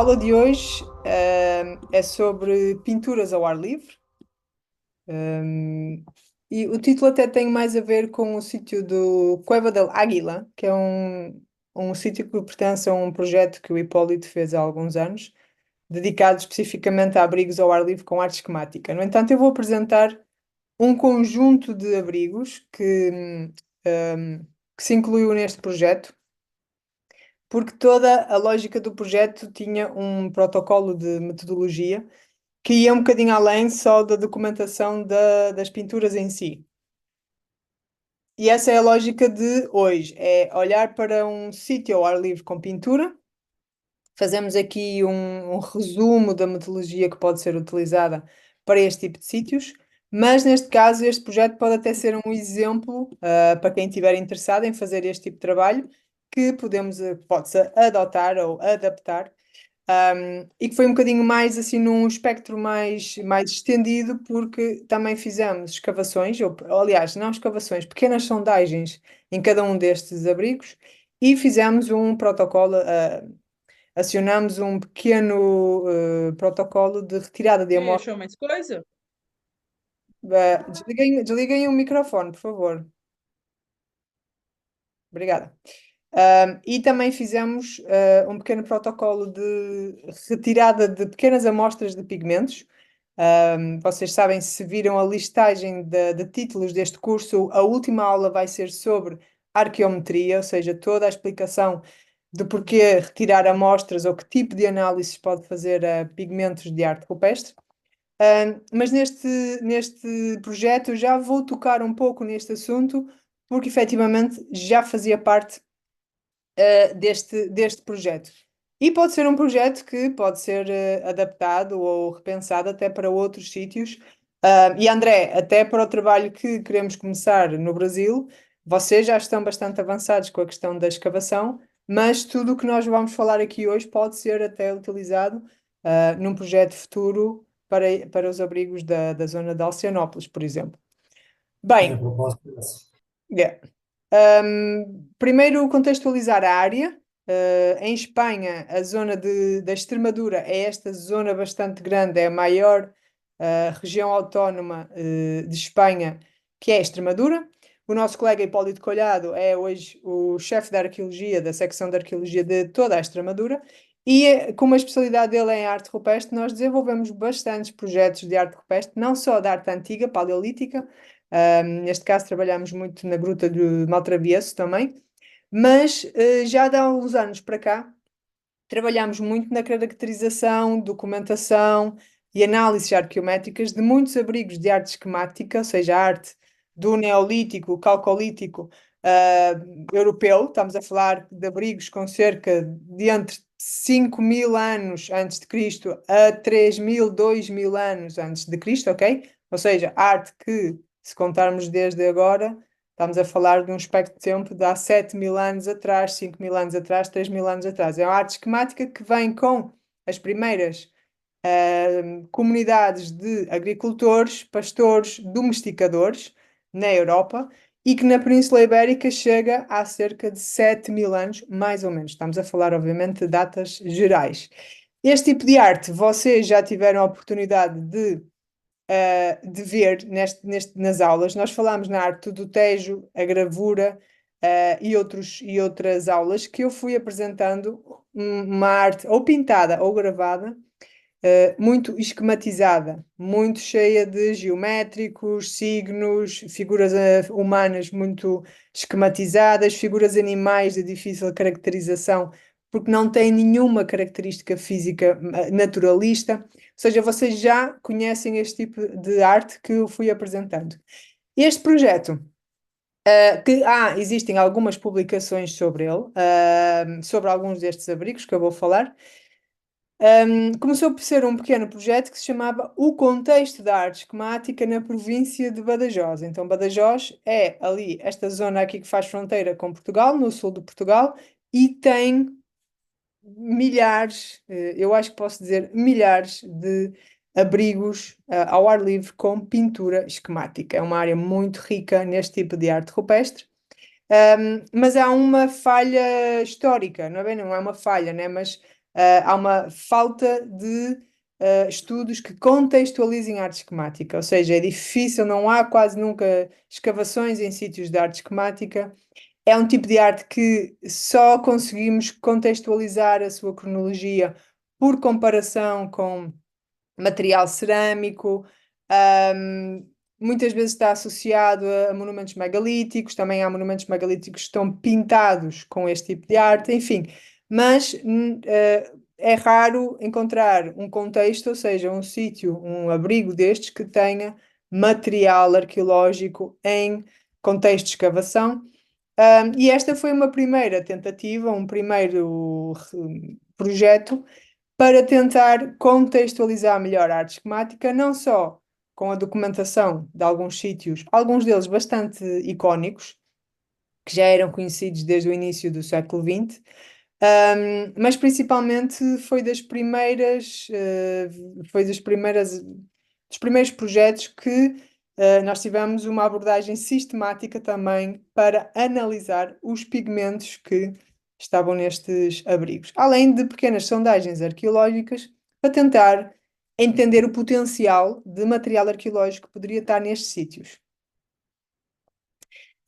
aula de hoje, é sobre pinturas ao ar livre. Um, e o título até tem mais a ver com o sítio do Cueva del Águila, que é um sítio que pertence a um projeto que o Hipólito fez há alguns anos, dedicado especificamente a abrigos ao ar livre com arte esquemática. No entanto, eu vou apresentar um conjunto de abrigos que se incluiu neste projeto, porque toda a lógica do projeto tinha um protocolo de metodologia que ia um bocadinho além só da documentação das pinturas em si. E essa é a lógica de hoje, é olhar para um sítio ao ar livre com pintura, fazemos aqui um resumo da metodologia que pode ser utilizada para este tipo de sítios, mas neste caso este projeto pode até ser um exemplo, para quem estiver interessado em fazer este tipo de trabalho, que pode-se adotar ou adaptar, e que foi um bocadinho mais assim num espectro mais estendido, porque também fizemos escavações, ou aliás, não escavações, pequenas sondagens em cada um destes abrigos e fizemos um protocolo, acionamos um pequeno protocolo de retirada de E aí, amostras. achou mais coisa? Desliguem o microfone, por favor. Obrigada. E também fizemos um pequeno protocolo de retirada de pequenas amostras de pigmentos. Vocês sabem, se viram a listagem de títulos deste curso, a última aula vai ser sobre arqueometria, ou seja, toda a explicação do porquê retirar amostras ou que tipo de análises pode fazer a pigmentos de arte rupestre. Mas neste projeto eu já vou tocar um pouco neste assunto, porque efetivamente já fazia parte deste projeto. E pode ser um projeto que pode ser adaptado ou repensado até para outros sítios. E André, até para o trabalho que queremos começar no Brasil, vocês já estão bastante avançados com a questão da escavação, mas tudo o que nós vamos falar aqui hoje pode ser até utilizado num projeto futuro para os abrigos da zona de Alcianópolis, por exemplo. É, a Bem, proposta é essa. yeah. Primeiro, contextualizar a área. Em Espanha, a zona da Extremadura é esta zona bastante grande, é a maior região autónoma de Espanha, que é a Extremadura. O nosso colega Hipólito Collado é hoje o chefe da arqueologia, da secção de arqueologia de toda a Extremadura. E como a especialidade dele é em arte rupestre, nós desenvolvemos bastantes projetos de arte rupestre, não só da arte antiga, paleolítica. Neste caso, trabalhamos muito na Gruta de Maltravieso também, mas já de há uns anos para cá, trabalhamos muito na caracterização, documentação e análises arqueométricas de muitos abrigos de arte esquemática, ou seja, a arte do Neolítico, Calcolítico, europeu. Estamos a falar de abrigos com cerca de entre 5.000 anos antes de Cristo a 3.000, 2.000 anos antes de Cristo, ok? Ou seja, arte que, se contarmos desde agora, estamos a falar de um espectro de tempo de há 7.000 anos atrás, 5.000 anos atrás, 3.000 anos atrás. É uma arte esquemática que vem com as primeiras comunidades de agricultores, pastores, domesticadores na Europa e que na Península Ibérica chega a cerca de 7.000 anos, mais ou menos. Estamos a falar, obviamente, de datas gerais. Este tipo de arte, vocês já tiveram a oportunidade de ver nas aulas. Nós falámos na arte do Tejo, a gravura, e outras aulas que eu fui apresentando uma arte ou pintada ou gravada, muito esquematizada, muito cheia de geométricos, signos, figuras humanas muito esquematizadas, figuras animais de difícil caracterização, porque não têm nenhuma característica física naturalista. Ou seja, vocês já conhecem este tipo de arte que eu fui apresentando. Este projeto, existem algumas publicações sobre ele, sobre alguns destes abrigos que eu vou falar. Começou por ser um pequeno projeto que se chamava O Contexto da Arte Esquemática na província de Badajoz. Então, Badajoz é ali, esta zona aqui que faz fronteira com Portugal, no sul de Portugal, e tem milhares, eu acho que posso dizer milhares de abrigos, ao ar livre com pintura esquemática. É uma área muito rica neste tipo de arte rupestre. Mas há uma falha histórica, não é bem, não é uma falha, né? Mas há uma falta de estudos que contextualizem a arte esquemática, ou seja, é difícil, não há quase nunca escavações em sítios de arte esquemática. É um tipo de arte que só conseguimos contextualizar a sua cronologia por comparação com material cerâmico, ahm, muitas vezes está associado a monumentos megalíticos, também há monumentos megalíticos que estão pintados com este tipo de arte, enfim, mas é raro encontrar um contexto, ou seja, um sítio, um abrigo destes que tenha material arqueológico em contexto de escavação. E esta foi uma primeira tentativa, um primeiro projeto para tentar contextualizar melhor a arte esquemática, não só com a documentação de alguns sítios, alguns deles bastante icónicos, que já eram conhecidos desde o início do século XX, mas principalmente foi dos primeiros projetos que nós tivemos uma abordagem sistemática também para analisar os pigmentos que estavam nestes abrigos, além de pequenas sondagens arqueológicas para tentar entender o potencial de material arqueológico que poderia estar nestes sítios.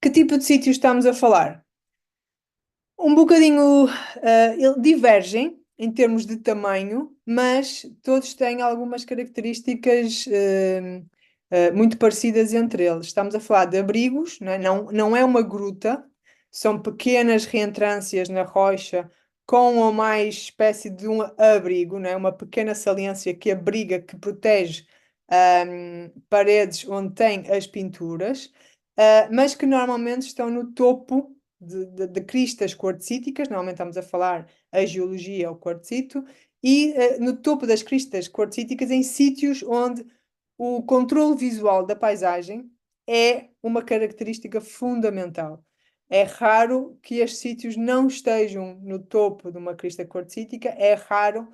Que tipo de sítios estamos a falar? Um bocadinho, divergem em termos de tamanho, mas todos têm algumas características muito parecidas entre eles. Estamos a falar de abrigos, não é uma gruta, são pequenas reentrâncias na rocha com ou mais espécie de um abrigo, uma pequena saliência que abriga, que protege paredes onde tem as pinturas, mas que normalmente estão no topo de cristas quartzíticas, normalmente estamos a falar a geologia ao quartzito, e no topo das cristas quartzíticas, em sítios onde o controle visual da paisagem é uma característica fundamental. É raro que estes sítios não estejam no topo de uma crista quartzítica, é raro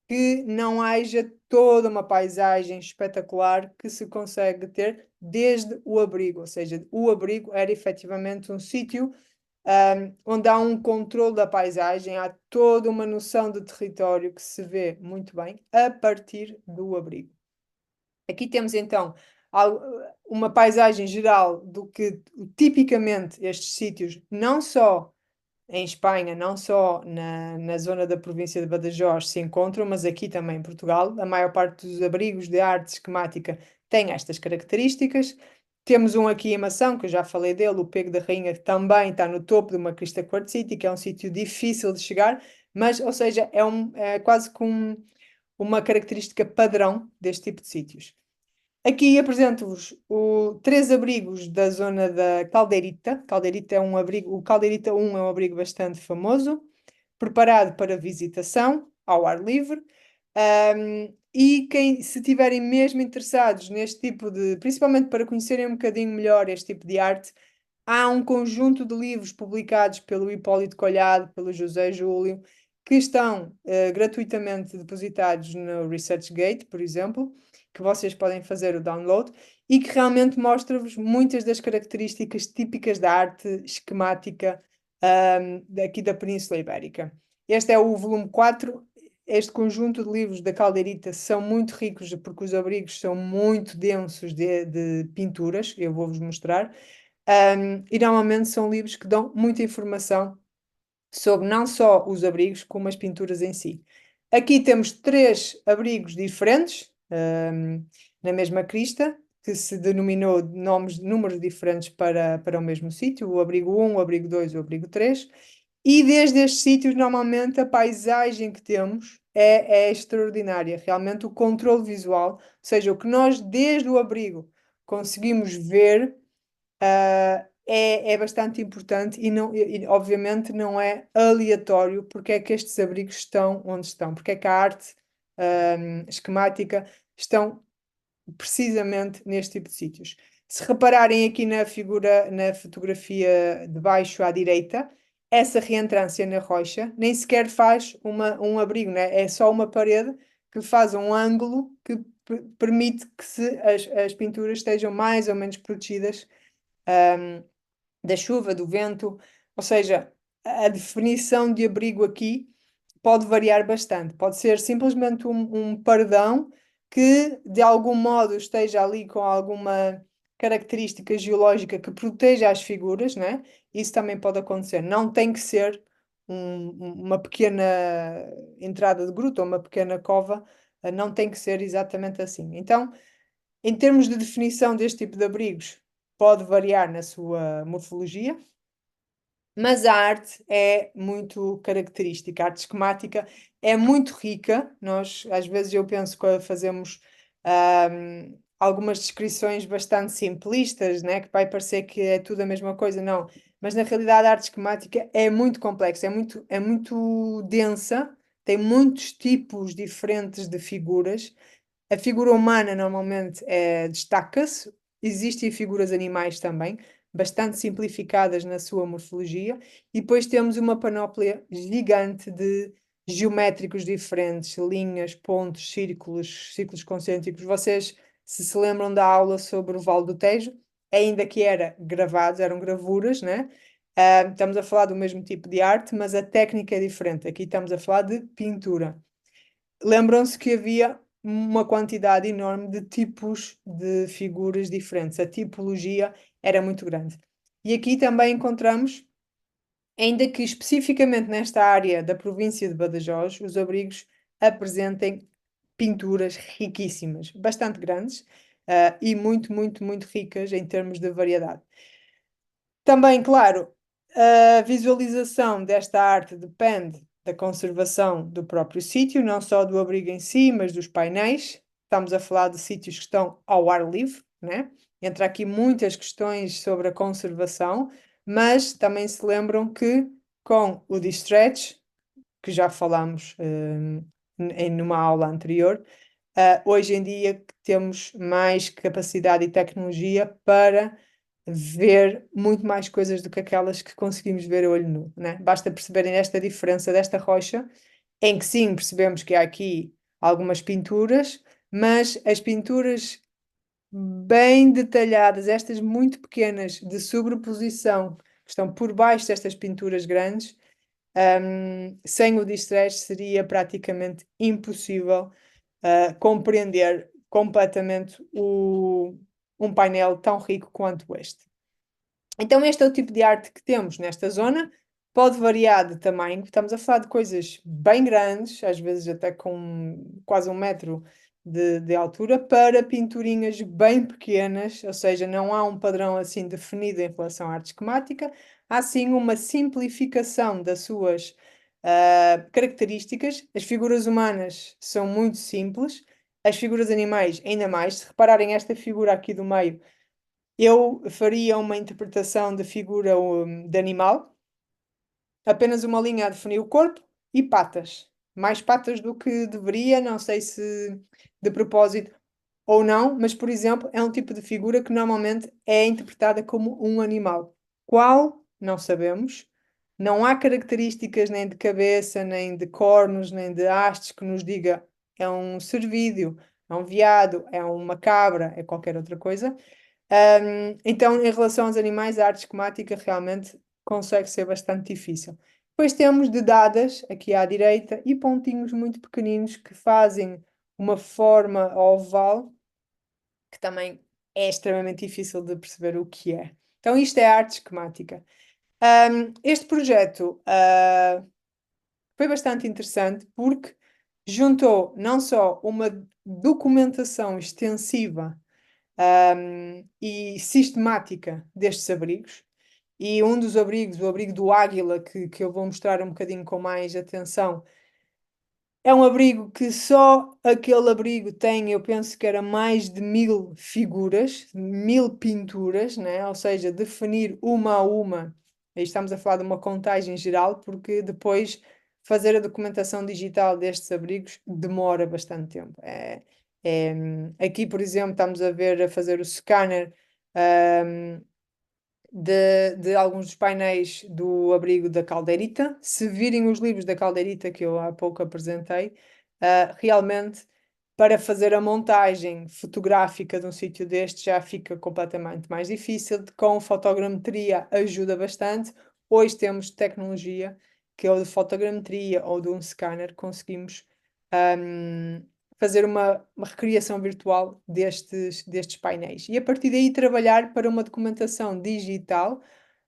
que não haja toda uma paisagem espetacular que se consegue ter desde o abrigo, ou seja, o abrigo era efetivamente um sítio onde há um controle da paisagem, há toda uma noção de território que se vê muito bem a partir do abrigo. Aqui temos então uma paisagem geral do que tipicamente estes sítios, não só em Espanha, não só na zona da província de Badajoz se encontram, mas aqui também em Portugal. A maior parte dos abrigos de arte esquemática tem estas características. Temos um aqui em Mação, que eu já falei dele, o Pego da Rainha, que também está no topo de uma crista quartzítica, é um sítio difícil de chegar, mas, ou seja, é quase com uma característica padrão deste tipo de sítios. Aqui apresento-vos três abrigos da zona da Caldeirita. Caldeirita é um abrigo, o Caldeirita 1 é um abrigo bastante famoso, preparado para visitação ao ar livre. E se estiverem mesmo interessados neste tipo de, principalmente para conhecerem um bocadinho melhor este tipo de arte, há um conjunto de livros publicados pelo Hipólito Collado, pelo José Júlio, que estão gratuitamente depositados no ResearchGate, por exemplo, que vocês podem fazer o download e que realmente mostra-vos muitas das características típicas da arte esquemática daqui da Península Ibérica. Este é o volume 4. Este conjunto de livros da Caldeirita são muito ricos porque os abrigos são muito densos de pinturas, eu vou-vos mostrar. E normalmente são livros que dão muita informação sobre não só os abrigos, como as pinturas em si. Aqui temos três abrigos diferentes, na mesma crista, que se denominou números diferentes para o mesmo sítio, o abrigo 1, o abrigo 2 e o abrigo 3. E desde estes sítios, normalmente, a paisagem que temos é extraordinária. Realmente, o controle visual, ou seja, o que nós, desde o abrigo, conseguimos ver é bastante importante e, obviamente não é aleatório porque é que estes abrigos estão onde estão, porque é que a arte esquemática estão precisamente neste tipo de sítios. Se repararem aqui na figura, na fotografia de baixo à direita, essa reentrância na rocha nem sequer faz um abrigo, né? É só uma parede que faz um ângulo que permite que as pinturas estejam mais ou menos protegidas da chuva, do vento, ou seja, a definição de abrigo aqui pode variar bastante. Pode ser simplesmente um paredão que, de algum modo, esteja ali com alguma característica geológica que proteja as figuras, né? Isso também pode acontecer. Não tem que ser uma pequena entrada de gruta ou uma pequena cova, não tem que ser exatamente assim. Então, em termos de definição deste tipo de abrigos, pode variar na sua morfologia, mas a arte é muito característica, a arte esquemática é muito rica. Nós, às vezes, eu penso que fazemos algumas descrições bastante simplistas, né? Que vai parecer que é tudo a mesma coisa, não. Mas na realidade a arte esquemática é muito complexa, é muito densa, tem muitos tipos diferentes de figuras. A figura humana normalmente destaca-se, existem figuras animais também, bastante simplificadas na sua morfologia, e depois temos uma panóplia gigante de geométricos diferentes, linhas, pontos, círculos, círculos concêntricos. Vocês, se lembram da aula sobre o Vale do Tejo, ainda que era gravados, eram gravuras, né? Estamos a falar do mesmo tipo de arte, mas a técnica é diferente. Aqui estamos a falar de pintura. Lembram-se que havia uma quantidade enorme de tipos de figuras diferentes. A tipologia era muito grande. E aqui também encontramos, ainda que especificamente nesta área da província de Badajoz, os abrigos apresentem pinturas riquíssimas, bastante grandes, e muito, muito, muito ricas em termos de variedade. Também, claro, a visualização desta arte depende da conservação do próprio sítio, não só do abrigo em si, mas dos painéis. Estamos a falar de sítios que estão ao ar livre, né? Entra aqui muitas questões sobre a conservação, mas também se lembram que com o Distretch, que já falámos numa aula anterior, hoje em dia temos mais capacidade e tecnologia para ver muito mais coisas do que aquelas que conseguimos ver a olho nu, né? Basta perceberem esta diferença desta rocha, em que sim, percebemos que há aqui algumas pinturas, mas as pinturas bem detalhadas, estas muito pequenas de sobreposição, que estão por baixo destas pinturas grandes, sem o distress seria praticamente impossível compreender completamente um painel tão rico quanto este. Então, este é o tipo de arte que temos nesta zona. Pode variar de tamanho, estamos a falar de coisas bem grandes, às vezes até com quase 1 metro de altura, para pinturinhas bem pequenas, ou seja, não há um padrão assim definido em relação à arte esquemática, há sim uma simplificação das suas características. As figuras humanas são muito simples, as figuras animais ainda mais. Se repararem esta figura aqui do meio, eu faria uma interpretação de figura de animal, apenas uma linha a definir o corpo e patas. Mais patas do que deveria, não sei se de propósito ou não, mas, por exemplo, é um tipo de figura que normalmente é interpretada como um animal. Qual? Não sabemos. Não há características nem de cabeça, nem de cornos, nem de hastes que nos diga é um cervídeo, é um veado, é uma cabra, é qualquer outra coisa. Então, em relação aos animais, a arte esquemática realmente consegue ser bastante difícil. Depois temos dedadas aqui à direita e pontinhos muito pequeninos que fazem uma forma oval que também é extremamente difícil de perceber o que é. Então, isto é a arte esquemática. Este projeto foi bastante interessante porque juntou não só uma documentação extensiva e sistemática destes abrigos. E um dos abrigos, o abrigo do Águila, que eu vou mostrar um bocadinho com mais atenção, é um abrigo que só aquele abrigo tem, eu penso que era mais de 1000 figuras, 1000 pinturas, né? Ou seja, definir uma a uma. Aí estamos a falar de uma contagem geral, porque depois fazer a documentação digital destes abrigos demora bastante tempo. Aqui, por exemplo, estamos a ver a fazer o scanner, de alguns dos painéis do abrigo da Caldeirita. Se virem os livros da Caldeirita que eu há pouco apresentei, realmente para fazer a montagem fotográfica de um sítio deste já fica completamente mais difícil. Com fotogrametria ajuda bastante. Hoje temos tecnologia que ou de fotogrametria ou de um scanner, conseguimos hum, fazer uma recriação virtual destes painéis. E a partir daí trabalhar para uma documentação digital,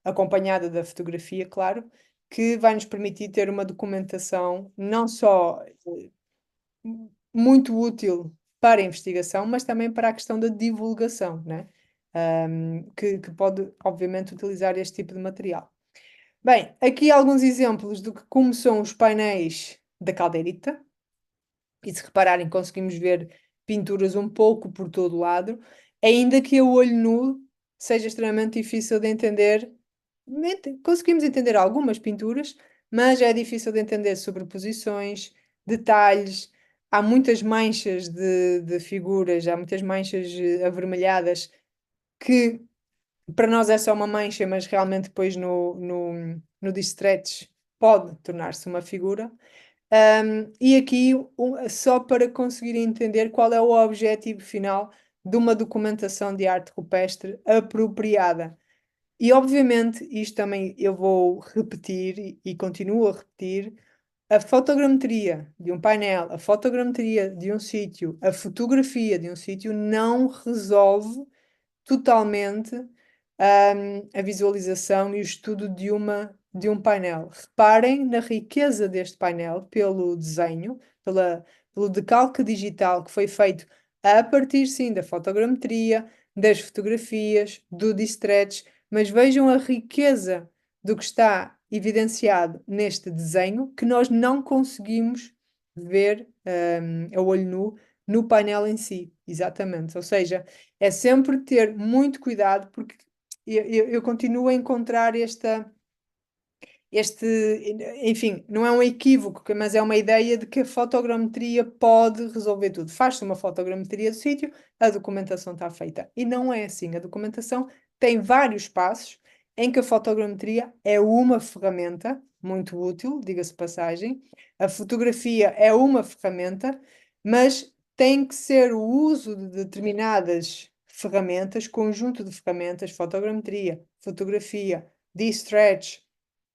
acompanhada da fotografia, claro, que vai nos permitir ter uma documentação não só muito útil para a investigação, mas também para a questão da divulgação, né? Que pode, obviamente, utilizar este tipo de material. Bem, aqui alguns exemplos de como são os painéis da caldeirita. E se repararem, conseguimos ver pinturas um pouco por todo lado, ainda que a olho nu seja extremamente difícil de entender. Conseguimos entender algumas pinturas, mas é difícil de entender sobreposições, detalhes. Há muitas manchas de figuras, há muitas manchas avermelhadas que para nós é só uma mancha, mas realmente depois no Distretch pode tornar-se uma figura. E aqui, só para conseguir entender qual é o objetivo final de uma documentação de arte rupestre apropriada. E, obviamente, isto também eu vou repetir e continuo a repetir, a fotogrametria de um painel, a fotogrametria de um sítio, a fotografia de um sítio não resolve totalmente a visualização e o estudo de um painel. Reparem na riqueza deste painel pelo desenho, pelo decalque digital que foi feito a partir, sim, da fotogrametria, das fotografias, do Distretch, mas vejam a riqueza do que está evidenciado neste desenho que nós não conseguimos ver a olho nu no painel em si, exatamente. Ou seja, é sempre ter muito cuidado, porque eu continuo a encontrar este, enfim, não é um equívoco, mas é uma ideia de que a fotogrametria pode resolver tudo. Faz-se uma fotogrametria do sítio, a documentação está feita. E não é assim. A documentação tem vários passos em que a fotogrametria é uma ferramenta muito útil, diga-se de passagem. A fotografia é uma ferramenta, mas tem que ser o uso de determinadas ferramentas, conjunto de ferramentas, fotogrametria, fotografia, de-stretch,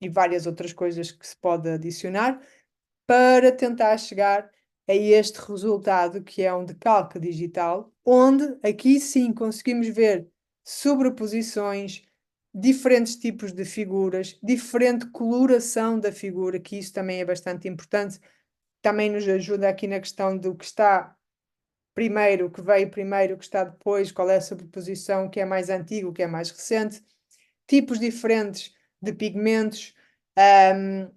e várias outras coisas que se pode adicionar para tentar chegar a este resultado que é um decalque digital, onde aqui sim conseguimos ver sobreposições, diferentes tipos de figuras, diferente coloração da figura, que isso também é bastante importante, também nos ajuda aqui na questão do que está primeiro, o que veio primeiro, o que está depois, qual é a sobreposição, o que é mais antigo, o que é mais recente, tipos diferentes de pigmentos. Um,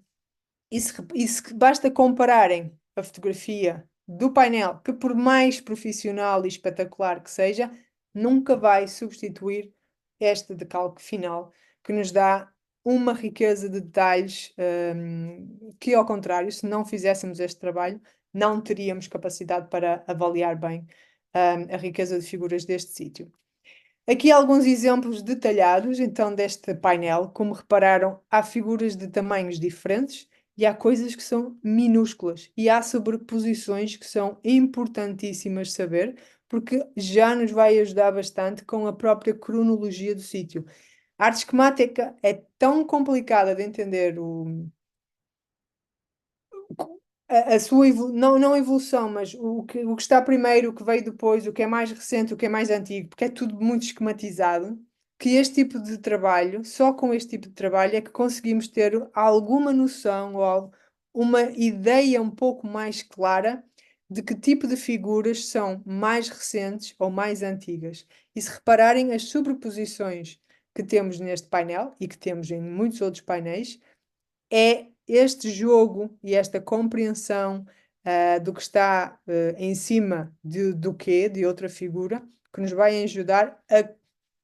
basta compararem a fotografia do painel, que por mais profissional e espetacular que seja, nunca vai substituir este decalque final, que nos dá uma riqueza de detalhes, que, ao contrário, se não fizéssemos este trabalho, não teríamos capacidade para avaliar bem, a riqueza de figuras deste sítio. Aqui alguns exemplos detalhados, então, deste painel. Como repararam, há figuras de tamanhos diferentes e há coisas que são minúsculas e há sobreposições que são importantíssimas saber, porque já nos vai ajudar bastante com a própria cronologia do sítio. A arte esquemática é tão complicada de entender a sua não a evolução, mas o que está primeiro, o que veio depois, o que é mais recente, o que é mais antigo, porque é tudo muito esquematizado, que este tipo de trabalho, só com este tipo de trabalho é que conseguimos ter alguma noção ou uma ideia um pouco mais clara de que tipo de figuras são mais recentes ou mais antigas. E se repararem as sobreposições que temos neste painel e que temos em muitos outros painéis, é este jogo e esta compreensão do que está em cima do quê, de outra figura, que nos vai ajudar a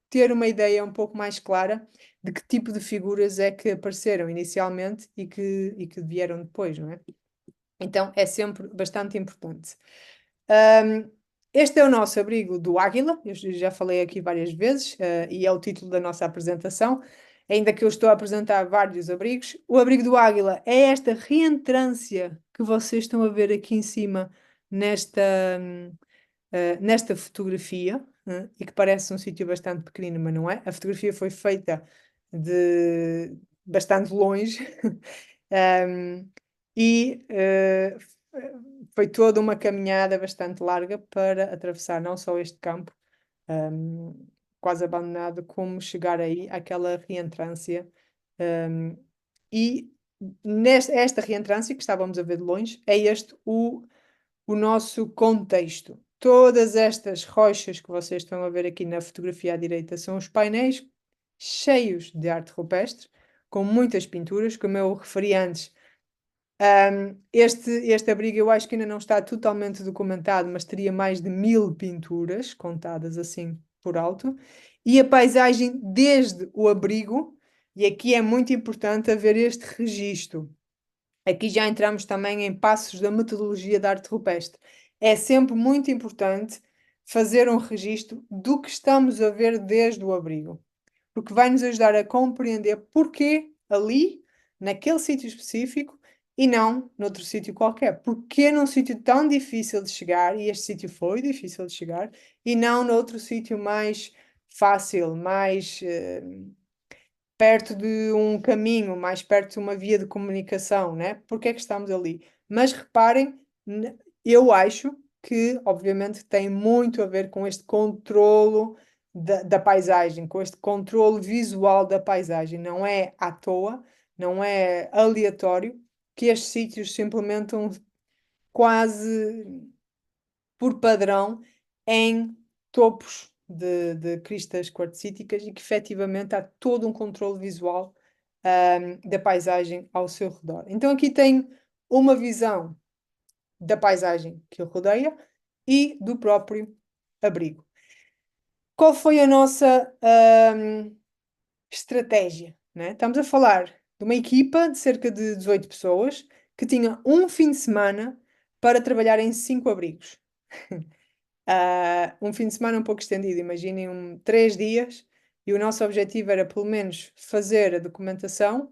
ter uma ideia um pouco mais clara de que tipo de figuras é que apareceram inicialmente e que vieram depois, não é? Então é sempre bastante importante. Um, Este é o nosso abrigo do Águila, eu já falei aqui várias vezes, e é o título da nossa apresentação, ainda que eu estou a apresentar vários abrigos. O abrigo do Águila é esta reentrância que vocês estão a ver aqui em cima nesta, nesta fotografia, e que parece um sítio bastante pequenino, mas não é. A fotografia foi feita de bastante longe. Um, e foi toda uma caminhada bastante larga para atravessar não só este campo, um, quase abandonado, como chegar aí àquela reentrância. Um, e esta reentrância que estávamos a ver de longe, é este o nosso contexto. Todas estas rochas que vocês estão a ver aqui na fotografia à direita são os painéis cheios de arte rupestre, com muitas pinturas, como eu referi antes. Este abrigo eu acho que ainda não está totalmente documentado, mas teria mais de 1000 pinturas, contadas assim por alto. E a paisagem desde o abrigo, e aqui é muito importante haver este registro. Aqui já entramos também em passos da metodologia da arte rupestre. É sempre muito importante fazer um registro do que estamos a ver desde o abrigo, porque vai nos ajudar a compreender porquê ali, naquele sítio específico, e não noutro sítio qualquer. Porquê num sítio tão difícil de chegar, e este sítio foi difícil de chegar, e não noutro sítio mais fácil, mais perto de um caminho, mais perto de uma via de comunicação, né? Porque é que estamos ali? Mas reparem, eu acho que, obviamente, tem muito a ver com este controlo da paisagem, com este controle visual da paisagem. Não é à toa, não é aleatório que estes sítios se implementam quase por padrão em topos de cristas quartzíticas e que efetivamente há todo um controle visual da paisagem ao seu redor. Então aqui tem uma visão da paisagem que o rodeia e do próprio abrigo. Qual foi a nossa estratégia, né? Estamos a falar de uma equipa de cerca de 18 pessoas que tinha um fim de semana para trabalhar em 5 abrigos. Um fim de semana um pouco estendido, imaginem 3 dias, e o nosso objetivo era pelo menos fazer a documentação,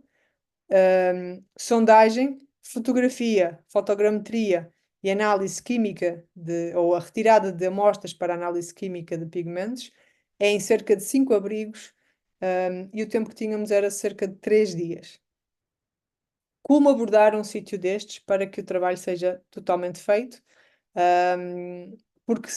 sondagem, fotografia, fotogrametria e análise química ou a retirada de amostras para análise química de pigmentos em cerca de 5 abrigos, e o tempo que tínhamos era cerca de 3 dias. Como abordar um sítio destes para que o trabalho seja totalmente feito? Porque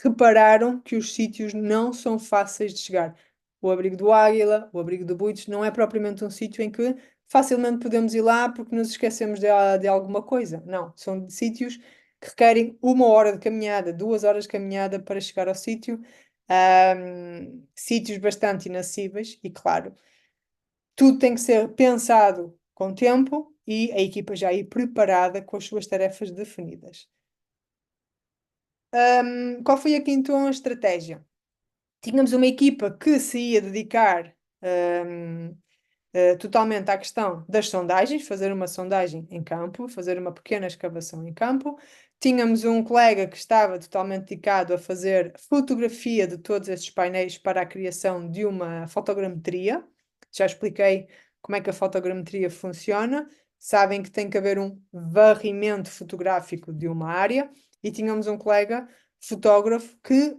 repararam que os sítios não são fáceis de chegar. O abrigo do Águila, o abrigo do Buitos, não é propriamente um sítio em que facilmente podemos ir lá porque nos esquecemos de alguma coisa. Não, são sítios que requerem 1 hora de caminhada, 2 horas de caminhada para chegar ao sítio. Sítios bastante inacessíveis e, claro, tudo tem que ser pensado com tempo e a equipa já ir preparada com as suas tarefas definidas. Qual foi aqui então a estratégia? Tínhamos uma equipa que se ia dedicar totalmente à questão das sondagens, fazer uma sondagem em campo, fazer uma pequena escavação em campo. Tínhamos um colega que estava totalmente dedicado a fazer fotografia de todos esses painéis para a criação de uma fotogrametria. Já expliquei como é que a fotogrametria funciona. Sabem que tem que haver um varrimento fotográfico de uma área e tínhamos um colega fotógrafo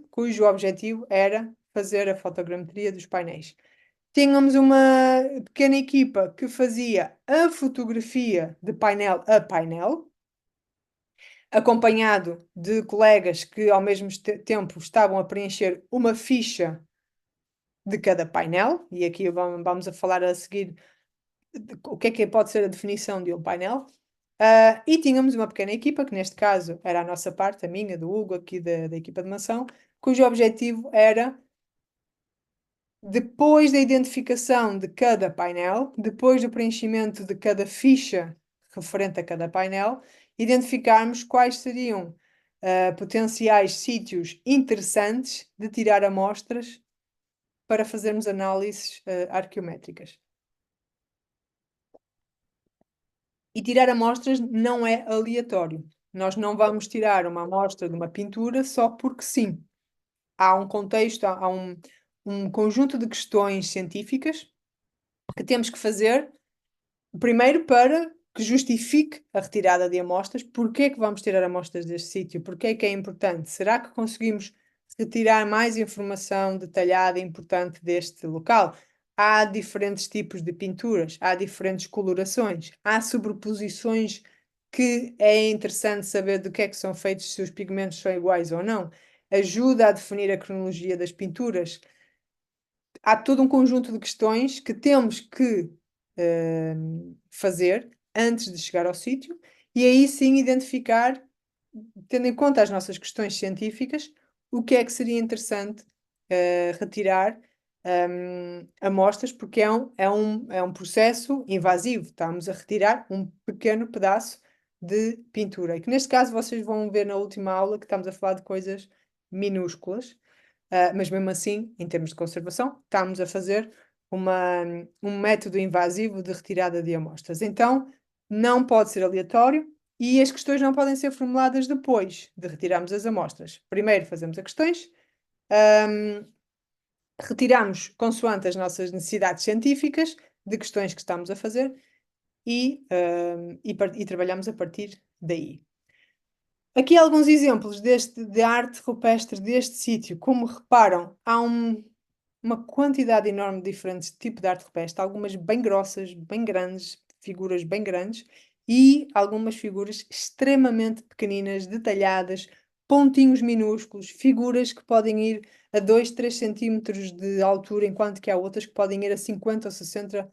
cujo objetivo era fazer a fotogrametria dos painéis. Tínhamos uma pequena equipa que fazia a fotografia de painel a painel, acompanhado de colegas que ao mesmo tempo estavam a preencher uma ficha de cada painel, e aqui vamos a falar a seguir o que é pode ser a definição de um painel. E tínhamos uma pequena equipa, que neste caso era a nossa parte, a minha, do Hugo, aqui da equipa de mansão, cujo objetivo era, depois da identificação de cada painel, depois do preenchimento de cada ficha referente a cada painel, identificarmos quais seriam potenciais sítios interessantes de tirar amostras para fazermos análises arqueométricas. E tirar amostras não é aleatório. Nós não vamos tirar uma amostra de uma pintura só porque sim. Há um contexto, há um conjunto de questões científicas que temos que fazer, primeiro para que justifique a retirada de amostras. Porquê é que vamos tirar amostras deste sítio? Porquê é que é importante? Será que conseguimos retirar mais informação detalhada e importante deste local? há diferentes tipos de pinturas, há diferentes colorações, há sobreposições que é interessante saber do que é que são feitos, se os pigmentos são iguais ou não. Ajuda a definir a cronologia das pinturas. Há todo um conjunto de questões que temos que fazer antes de chegar ao sítio e aí sim identificar, tendo em conta as nossas questões científicas, o que é que seria interessante retirar amostras, porque é um processo invasivo. Estamos a retirar um pequeno pedaço de pintura. E que neste caso vocês vão ver na última aula que estamos a falar de coisas minúsculas. Mas mesmo assim, em termos de conservação, estamos a fazer um método invasivo de retirada de amostras. Então, não pode ser aleatório e as questões não podem ser formuladas depois de retirarmos as amostras. Primeiro fazemos as questões, ahm, retiramos consoante as nossas necessidades científicas de questões que estamos a fazer e trabalhamos a partir daí. Aqui alguns exemplos de arte rupestre deste sítio. Como reparam, há uma quantidade enorme de diferentes tipos de arte rupestre, algumas bem grossas, bem grandes, figuras bem grandes, e algumas figuras extremamente pequeninas, detalhadas, pontinhos minúsculos, figuras que podem ir a 2, 3 centímetros de altura, enquanto que há outras que podem ir a 50 ou 60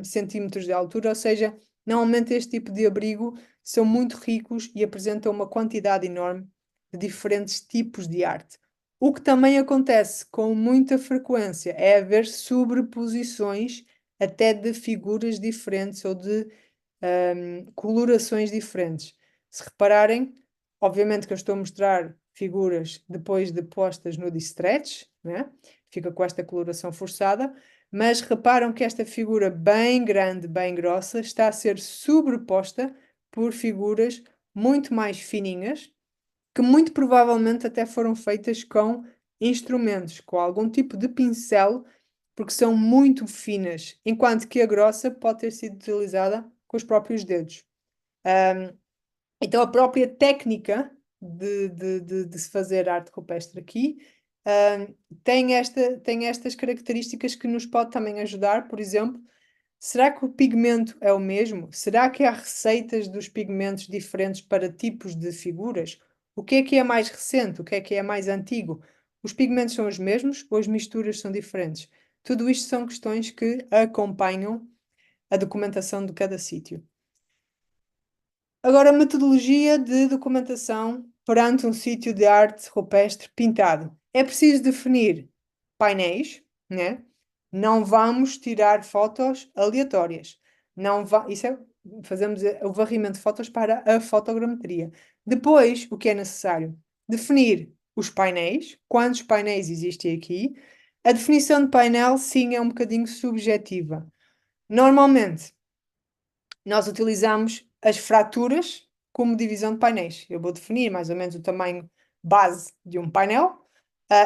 centímetros de altura, ou seja, normalmente este tipo de abrigo são muito ricos e apresentam uma quantidade enorme de diferentes tipos de arte. O que também acontece com muita frequência é haver sobreposições até de figuras diferentes ou de colorações diferentes. Se repararem, obviamente que eu estou a mostrar figuras depois de postas no Distretch, né? Fica com esta coloração forçada, mas reparam que esta figura bem grande, bem grossa, está a ser sobreposta por figuras muito mais fininhas, que muito provavelmente até foram feitas com instrumentos, com algum tipo de pincel, porque são muito finas, enquanto que a grossa pode ter sido utilizada com os próprios dedos. Então, a própria técnica de se fazer arte rupestre aqui tem estas características que nos pode também ajudar, por exemplo. Será que o pigmento é o mesmo? Será que há receitas dos pigmentos diferentes para tipos de figuras? O que é mais recente? O que é mais antigo? Os pigmentos são os mesmos ou as misturas são diferentes? Tudo isto são questões que acompanham a documentação de cada sítio. Agora, metodologia de documentação perante um sítio de arte rupestre pintado. É preciso definir painéis, né? Não vamos tirar fotos aleatórias. Não isso fazemos o varrimento de fotos para a fotogrametria. Depois, o que é necessário? Definir os painéis, quantos painéis existem aqui. A definição de painel, sim, é um bocadinho subjetiva. Normalmente, nós utilizamos as fraturas como divisão de painéis. Eu vou definir mais ou menos o tamanho base de um painel,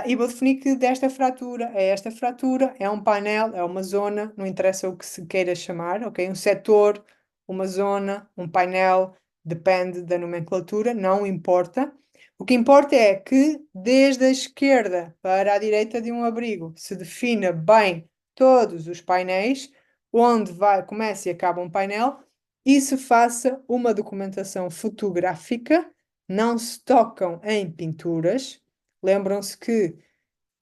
e vou definir que desta fratura a esta fratura é um painel, é uma zona, não interessa o que se queira chamar, ok? Um setor, uma zona, um painel, depende da nomenclatura, não importa. O que importa é que desde a esquerda para a direita de um abrigo se defina bem todos os painéis, onde começa e acaba um painel, e se faça uma documentação fotográfica, não se tocam em pinturas. Lembram-se que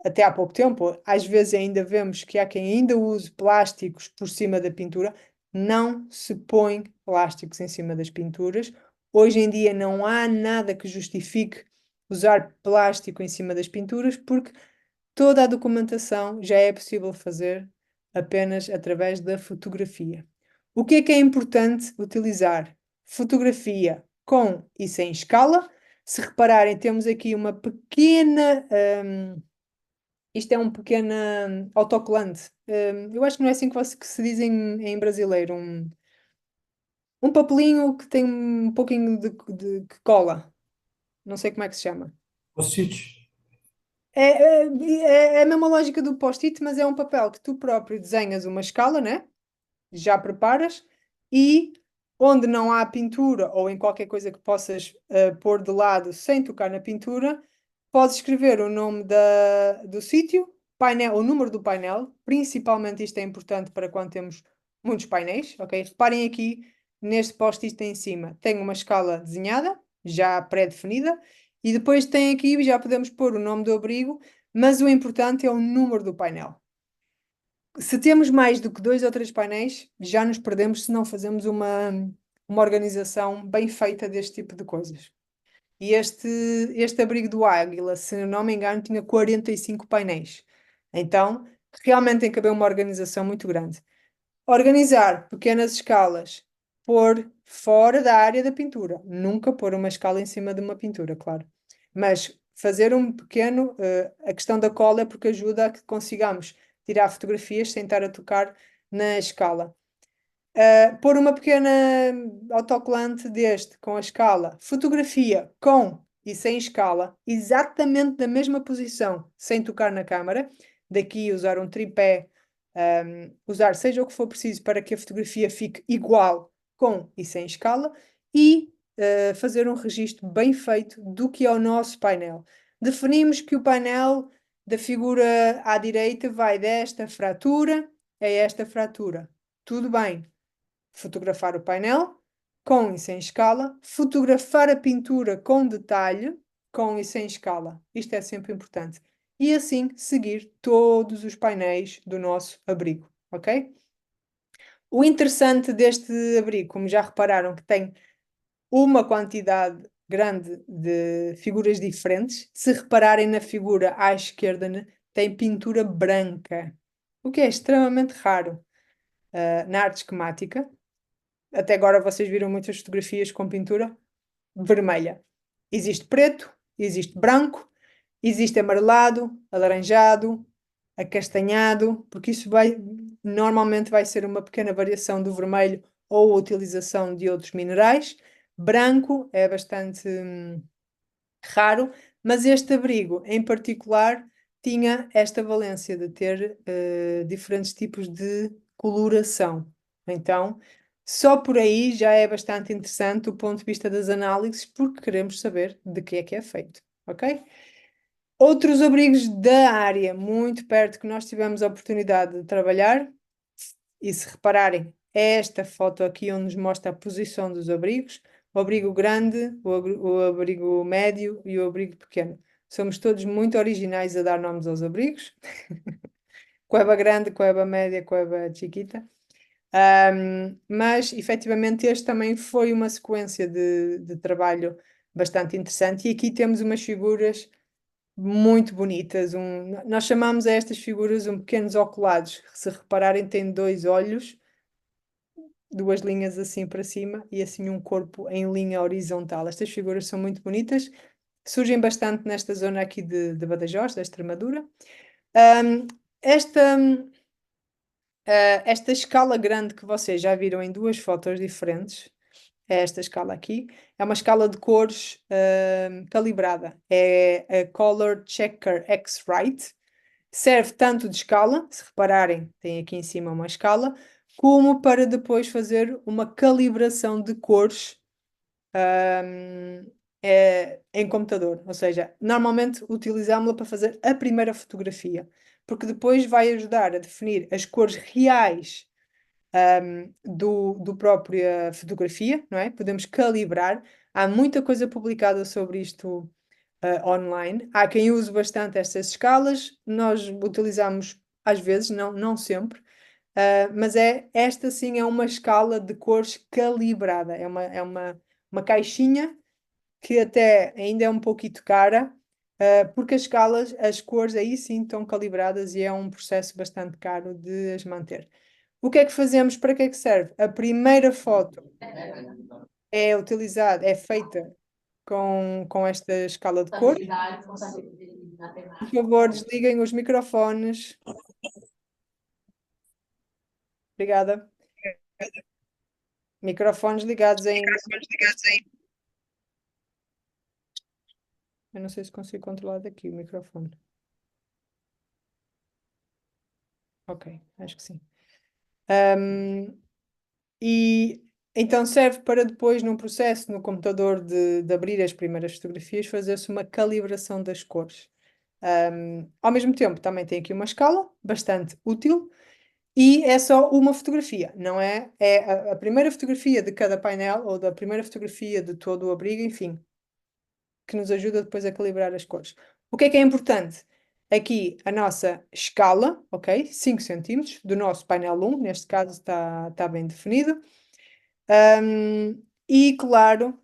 até há pouco tempo, às vezes ainda vemos que há quem ainda use plásticos por cima da pintura. Não se põe plásticos em cima das pinturas. Hoje em dia não há nada que justifique usar plástico em cima das pinturas, porque toda a documentação já é possível fazer apenas através da fotografia. O que é importante utilizar? Fotografia com e sem escala. Se repararem, temos aqui uma pequena. Isto é um pequeno autocolante. Eu acho que não é assim que se diz em brasileiro. Um papelinho que tem um pouquinho que cola. Não sei como é que se chama. Post-it. É a mesma lógica do post-it, mas é um papel que tu próprio desenhas uma escala, né? Já preparas e onde não há pintura ou em qualquer coisa que possas pôr de lado sem tocar na pintura, podes escrever o nome do sítio painel, o número do painel, principalmente isto é importante para quando temos muitos painéis, ok? Reparem aqui neste post-it em cima, tem uma escala desenhada, já pré-definida, e depois tem aqui, já podemos pôr o nome do abrigo, mas o importante é o número do painel. Se temos mais do que 2 ou 3 painéis, já nos perdemos se não fazemos uma organização bem feita deste tipo de coisas. E este abrigo do Águila, se não me engano, tinha 45 painéis. Então, realmente tem que haver uma organização muito grande. Organizar pequenas escalas, pôr fora da área da pintura. Nunca pôr uma escala em cima de uma pintura, claro. Mas fazer um pequeno. A questão da cola é porque ajuda a que consigamos tirar fotografias sem estar a tocar na escala. Pôr uma pequena autocolante deste com a escala, fotografia com e sem escala, exatamente na mesma posição, sem tocar na câmara. Daqui usar um tripé, usar seja o que for preciso para que a fotografia fique igual com e sem escala e fazer um registro bem feito do que é o nosso painel. Definimos que o painel da figura à direita vai desta fratura a esta fratura. Tudo bem. Fotografar o painel com e sem escala, fotografar a pintura com detalhe, com e sem escala. Isto é sempre importante. E assim seguir todos os painéis do nosso abrigo, ok? O interessante deste abrigo, como já repararam, que tem uma quantidade grande de figuras diferentes. Se repararem na figura à esquerda, né, tem pintura branca, o que é extremamente raro na arte esquemática. Até agora vocês viram muitas fotografias com pintura vermelha. Existe preto, existe branco, existe amarelado, alaranjado, acastanhado, porque isso normalmente vai ser uma pequena variação do vermelho ou a utilização de outros minerais. Branco é bastante raro, mas este abrigo em particular tinha esta valência de ter diferentes tipos de coloração. Então, só por aí já é bastante interessante o ponto de vista das análises, porque queremos saber de que é feito, ok? Outros abrigos da área, muito perto, que nós tivemos a oportunidade de trabalhar, e se repararem, é esta foto aqui onde nos mostra a posição dos abrigos, o abrigo grande, o abrigo médio e o abrigo pequeno. Somos todos muito originais a dar nomes aos abrigos. Cueva grande, cueva média, cueva chiquita. Mas efetivamente este também foi uma sequência de trabalho bastante interessante. E aqui temos umas figuras muito bonitas. Nós chamamos a estas figuras pequenos oculados. Se repararem, tem 2 olhos, 2 linhas assim para cima e assim um corpo em linha horizontal. Estas figuras são muito bonitas, surgem bastante nesta zona aqui de Badajoz, da Extremadura. Um, esta, esta escala grande que vocês já viram em 2 fotos diferentes, é esta escala aqui, é uma escala de cores calibrada. É a Color Checker X-Rite. Serve tanto de escala, se repararem, tem aqui em cima uma escala, como para depois fazer uma calibração de cores em computador. Ou seja, normalmente utilizámos-la para fazer a primeira fotografia, porque depois vai ajudar a definir as cores reais do própria fotografia, não é? Podemos calibrar. Há muita coisa publicada sobre isto online. Há quem use bastante estas escalas, nós utilizamos às vezes, não sempre, mas esta sim é uma escala de cores calibrada, uma caixinha que até ainda é um pouquinho cara, porque as escalas, as cores aí sim estão calibradas e é um processo bastante caro de as manter. O que é que fazemos? Para que é que serve? A primeira foto é utilizada, é feita com esta escala de cor. Por favor, desliguem os microfones. Obrigada. Microfones ligados ainda. Eu não sei se consigo controlar daqui o microfone. Ok, acho que sim. E então serve para depois, num processo no computador de abrir as primeiras fotografias, fazer-se uma calibração das cores. Ao mesmo tempo, também tem aqui uma escala bastante útil e é só uma fotografia, não é? É a primeira fotografia de cada painel ou da primeira fotografia de todo o abrigo, enfim, que nos ajuda depois a calibrar as cores. O que é importante? Aqui a nossa escala, ok? 5 centímetros do nosso painel 1, neste caso está bem definido. E claro,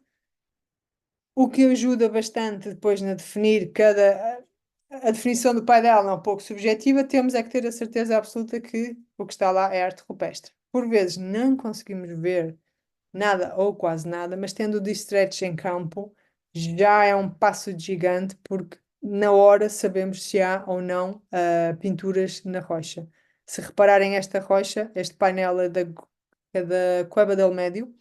o que ajuda bastante depois na definir cada. A definição do painel é um pouco subjetiva, temos é que ter a certeza absoluta que o que está lá é arte rupestre. Por vezes não conseguimos ver nada ou quase nada, mas tendo o de-stretch em campo, já é um passo gigante, porque na hora sabemos se há ou não pinturas na rocha. Se repararem esta rocha, este painel é da Cueva del Médio,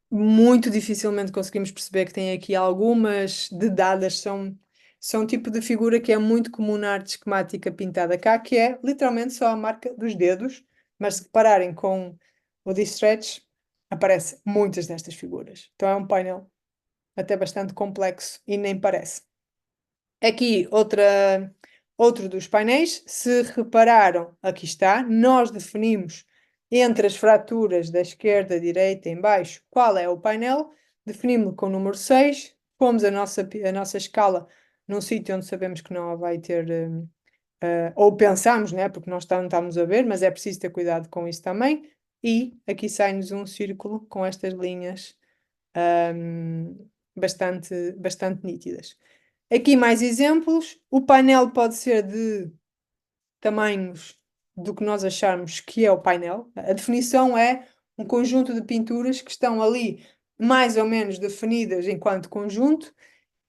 muito dificilmente conseguimos perceber que tem aqui algumas dedadas, são um tipo de figura que é muito comum na arte esquemática pintada cá, que é literalmente só a marca dos dedos, mas se repararem com o de-stretch, aparece muitas destas figuras. Então é um painel até bastante complexo e nem parece. Aqui outro dos painéis, se repararam, aqui está, nós definimos entre as fraturas da esquerda, direita, em baixo, qual é o painel, definimos-lo com o número 6, pomos a nossa escala num sítio onde sabemos que não a vai ter, ou pensamos, né, porque nós não estamos a ver, mas é preciso ter cuidado com isso também, e aqui sai-nos um círculo com estas linhas bastante nítidas. Aqui mais exemplos. O painel pode ser de tamanhos do que nós acharmos que é o painel. A definição é um conjunto de pinturas que estão ali mais ou menos definidas enquanto conjunto.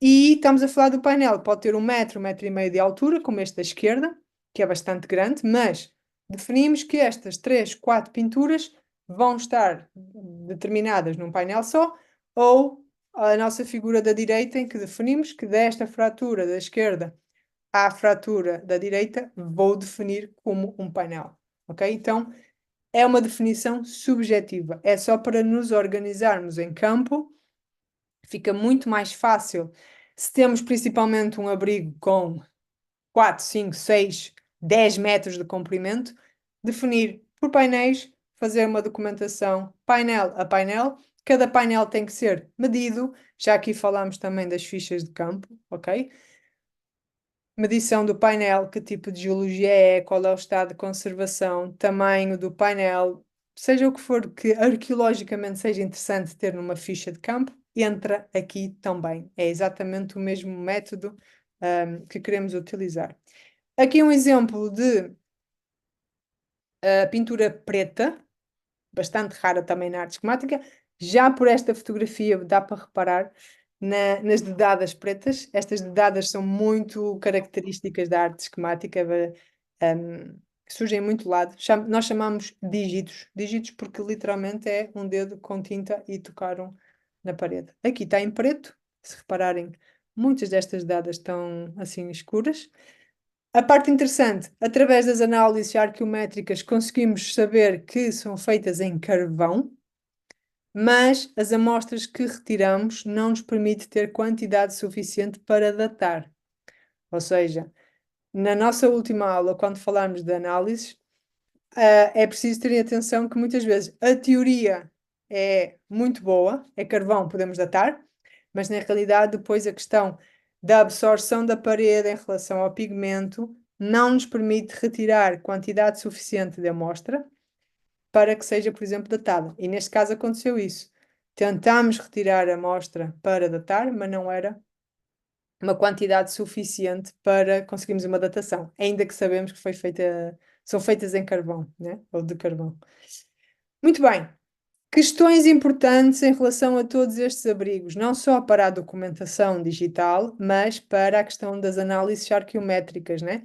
E estamos a falar do painel. Pode ter 1 metro, 1,5 metro de altura, como este da esquerda, que é bastante grande, mas definimos que estas 3, 4 pinturas vão estar determinadas num painel só, ou a nossa figura da direita, em que definimos que desta fratura da esquerda à fratura da direita, vou definir como um painel. Ok? Então, é uma definição subjetiva. É só para nos organizarmos em campo, fica muito mais fácil se temos principalmente um abrigo com 4, 5, 6, 10 metros de comprimento, definir por painéis, fazer uma documentação painel a painel. Cada painel tem que ser medido, já aqui falamos também das fichas de campo, ok? Medição do painel, que tipo de geologia é, qual é o estado de conservação, tamanho do painel, seja o que for que arqueologicamente seja interessante ter numa ficha de campo, entra aqui também. É exatamente o mesmo método, que queremos utilizar. Aqui um exemplo de pintura preta, bastante rara também na arte esquemática. Já por esta fotografia dá para reparar nas dedadas pretas. Estas dedadas são muito características da arte esquemática, surgem em muito lado. Nós chamamos dígitos, dígitos porque literalmente é um dedo com tinta e tocaram na parede. Aqui está em preto, se repararem, muitas destas dedadas estão assim escuras. A parte interessante, através das análises arqueométricas, conseguimos saber que são feitas em carvão, mas as amostras que retiramos não nos permite ter quantidade suficiente para datar. Ou seja, na nossa última aula, quando falámos de análises, é preciso terem atenção que muitas vezes a teoria é muito boa, é carvão, podemos datar, mas na realidade depois a questão da absorção da parede em relação ao pigmento não nos permite retirar quantidade suficiente de amostra para que seja, por exemplo, datada. E neste caso aconteceu isso. Tentámos retirar a amostra para datar, mas não era uma quantidade suficiente para conseguirmos uma datação, ainda que sabemos que são feitas em carvão, né? Ou de carvão. Muito bem. Questões importantes em relação a todos estes abrigos, não só para a documentação digital, mas para a questão das análises arqueométricas, né?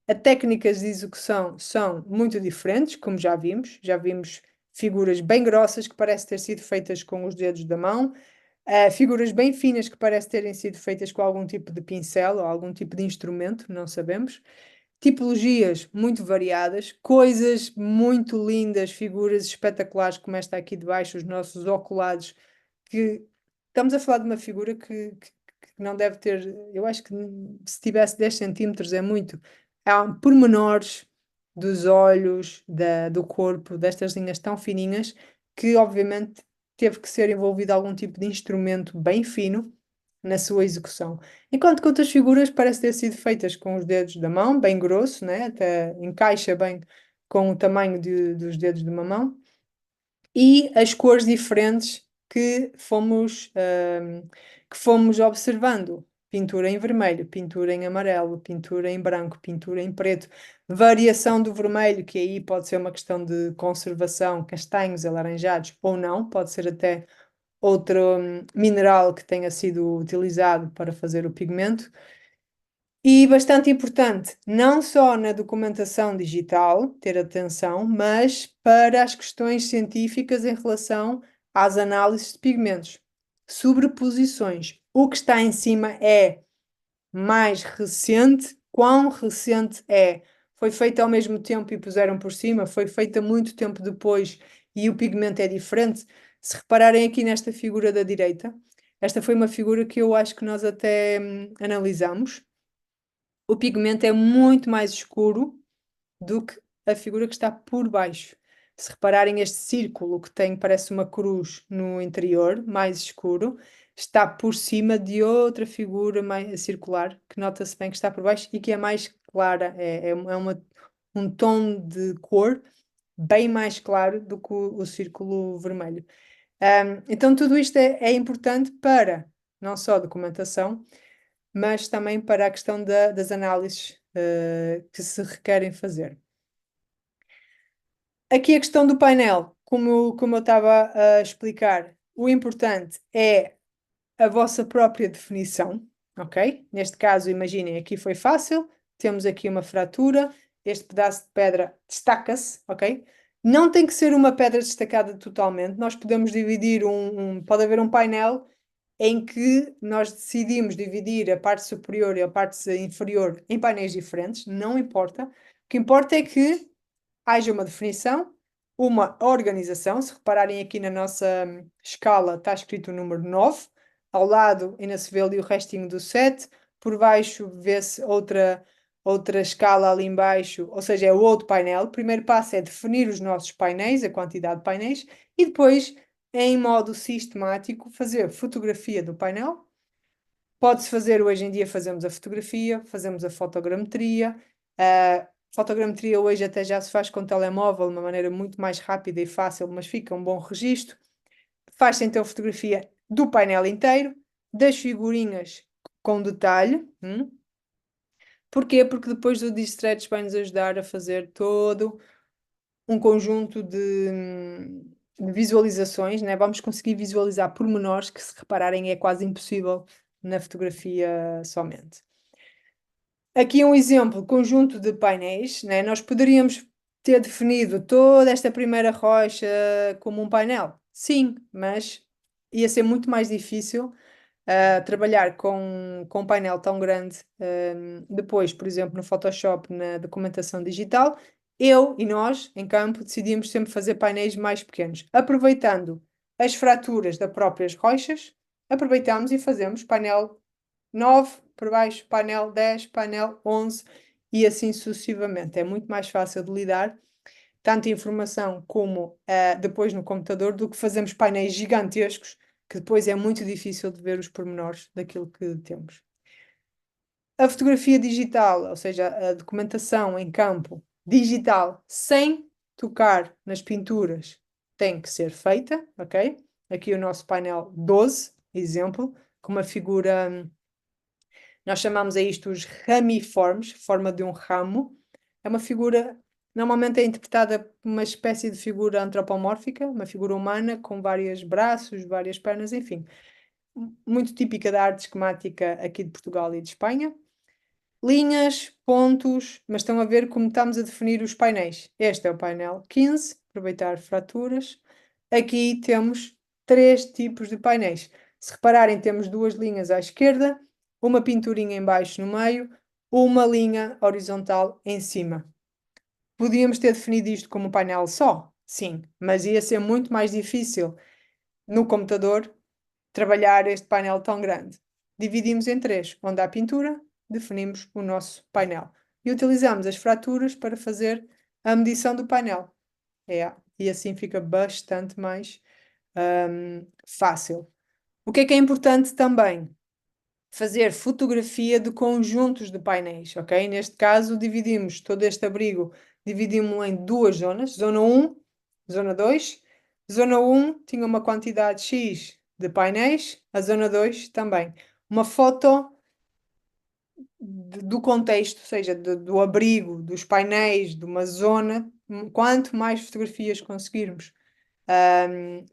As técnicas de execução são muito diferentes, como já vimos figuras bem grossas que parecem ter sido feitas com os dedos da mão, figuras bem finas que parecem terem sido feitas com algum tipo de pincel ou algum tipo de instrumento, não sabemos. Tipologias muito variadas, coisas muito lindas, figuras espetaculares, como esta aqui de baixo, os nossos oculados, que estamos a falar de uma figura que que não deve ter, eu acho que se tivesse 10 centímetros é muito. Há pormenores dos olhos, do corpo, destas linhas tão fininhas, que obviamente teve que ser envolvido algum tipo de instrumento bem fino na sua execução. Enquanto que outras figuras parecem ter sido feitas com os dedos da mão, bem grosso, né? Até encaixa bem com o tamanho dos dedos de uma mão, e as cores diferentes que fomos observando. Pintura em vermelho, pintura em amarelo, pintura em branco, pintura em preto, variação do vermelho, que aí pode ser uma questão de conservação, castanhos alaranjados ou não, pode ser até outro mineral que tenha sido utilizado para fazer o pigmento. E bastante importante, não só na documentação digital, ter atenção, mas para as questões científicas em relação às análises de pigmentos. Sobreposições. O que está em cima é mais recente. Quão recente é? Foi feita ao mesmo tempo e puseram por cima? Foi feita muito tempo depois e o pigmento é diferente? Se repararem aqui nesta figura da direita, esta foi uma figura que eu acho que nós até analisamos. O pigmento é muito mais escuro do que a figura que está por baixo. Se repararem, este círculo que tem, parece uma cruz no interior, mais escuro, está por cima de outra figura mais circular, que nota-se bem que está por baixo e que é mais clara. Um tom de cor bem mais claro do que o círculo vermelho. Então, tudo isto é importante para não só a documentação, mas também para a questão das análises que se requerem fazer. Aqui a questão do painel, como eu estava a explicar, o importante é a vossa própria definição, ok? Neste caso, imaginem, aqui foi fácil, temos aqui uma fratura, este pedaço de pedra destaca-se, ok? Não tem que ser uma pedra destacada totalmente, nós podemos dividir pode haver um painel em que nós decidimos dividir a parte superior e a parte inferior em painéis diferentes, não importa. O que importa é que haja uma definição, uma organização. Se repararem aqui na nossa escala, está escrito o número 9. Ao lado ainda se vê ali o restinho do 7. Por baixo vê-se outra escala ali embaixo, ou seja, é o outro painel. O primeiro passo é definir os nossos painéis, a quantidade de painéis, e depois, em modo sistemático, fazer fotografia do painel. Pode-se fazer, hoje em dia fazemos a fotografia, fazemos a fotogrametria. A fotogrametria hoje até já se faz com telemóvel de uma maneira muito mais rápida e fácil, mas fica um bom registro. Faz-se então a fotografia do painel inteiro, das figurinhas com detalhe. Porquê? Porque depois o Distretch vai nos ajudar a fazer todo um conjunto de visualizações, né? Vamos conseguir visualizar pormenores que, se repararem, é quase impossível na fotografia somente. Aqui um exemplo, conjunto de painéis, né? Nós poderíamos ter definido toda esta primeira rocha como um painel. Sim, mas ia ser muito mais difícil trabalhar com um painel tão grande. Depois, por exemplo, no Photoshop, na documentação digital, eu e nós, em campo, decidimos sempre fazer painéis mais pequenos, aproveitando as fraturas das próprias rochas, aproveitamos e fazemos painel 9 por baixo, painel 10, painel 11 e assim sucessivamente. É muito mais fácil de lidar, tanto informação como depois no computador, do que fazemos painéis gigantescos, que depois é muito difícil de ver os pormenores daquilo que temos. A fotografia digital, ou seja, a documentação em campo digital, sem tocar nas pinturas, tem que ser feita, ok? Aqui o nosso painel 12, exemplo, com uma figura. Nós chamamos a isto os ramiformes, forma de um ramo. É uma figura, normalmente é interpretada como uma espécie de figura antropomórfica, uma figura humana com vários braços, várias pernas, enfim. Muito típica da arte esquemática aqui de Portugal e de Espanha. Linhas, pontos, mas estão a ver como estamos a definir os painéis. Este é o painel 15, aproveitar fraturas. Aqui temos três tipos de painéis. Se repararem, temos duas linhas à esquerda, uma pinturinha em baixo no meio, uma linha horizontal em cima. Podíamos ter definido isto como um painel só? Sim, mas ia ser muito mais difícil no computador trabalhar este painel tão grande. dividimos em três. Onde há pintura, definimos o nosso painel. E utilizamos as fraturas para fazer a medição do painel. E assim fica bastante mais fácil. O que é importante também? Fazer fotografia de conjuntos de painéis, ok? Neste caso, dividimos todo este abrigo, dividimos-lo em duas zonas, zona 1, zona 2. Zona 1 tinha uma quantidade X de painéis, a zona 2 também. Uma foto do contexto, ou seja, do abrigo, dos painéis, de uma zona, quanto mais fotografias conseguirmos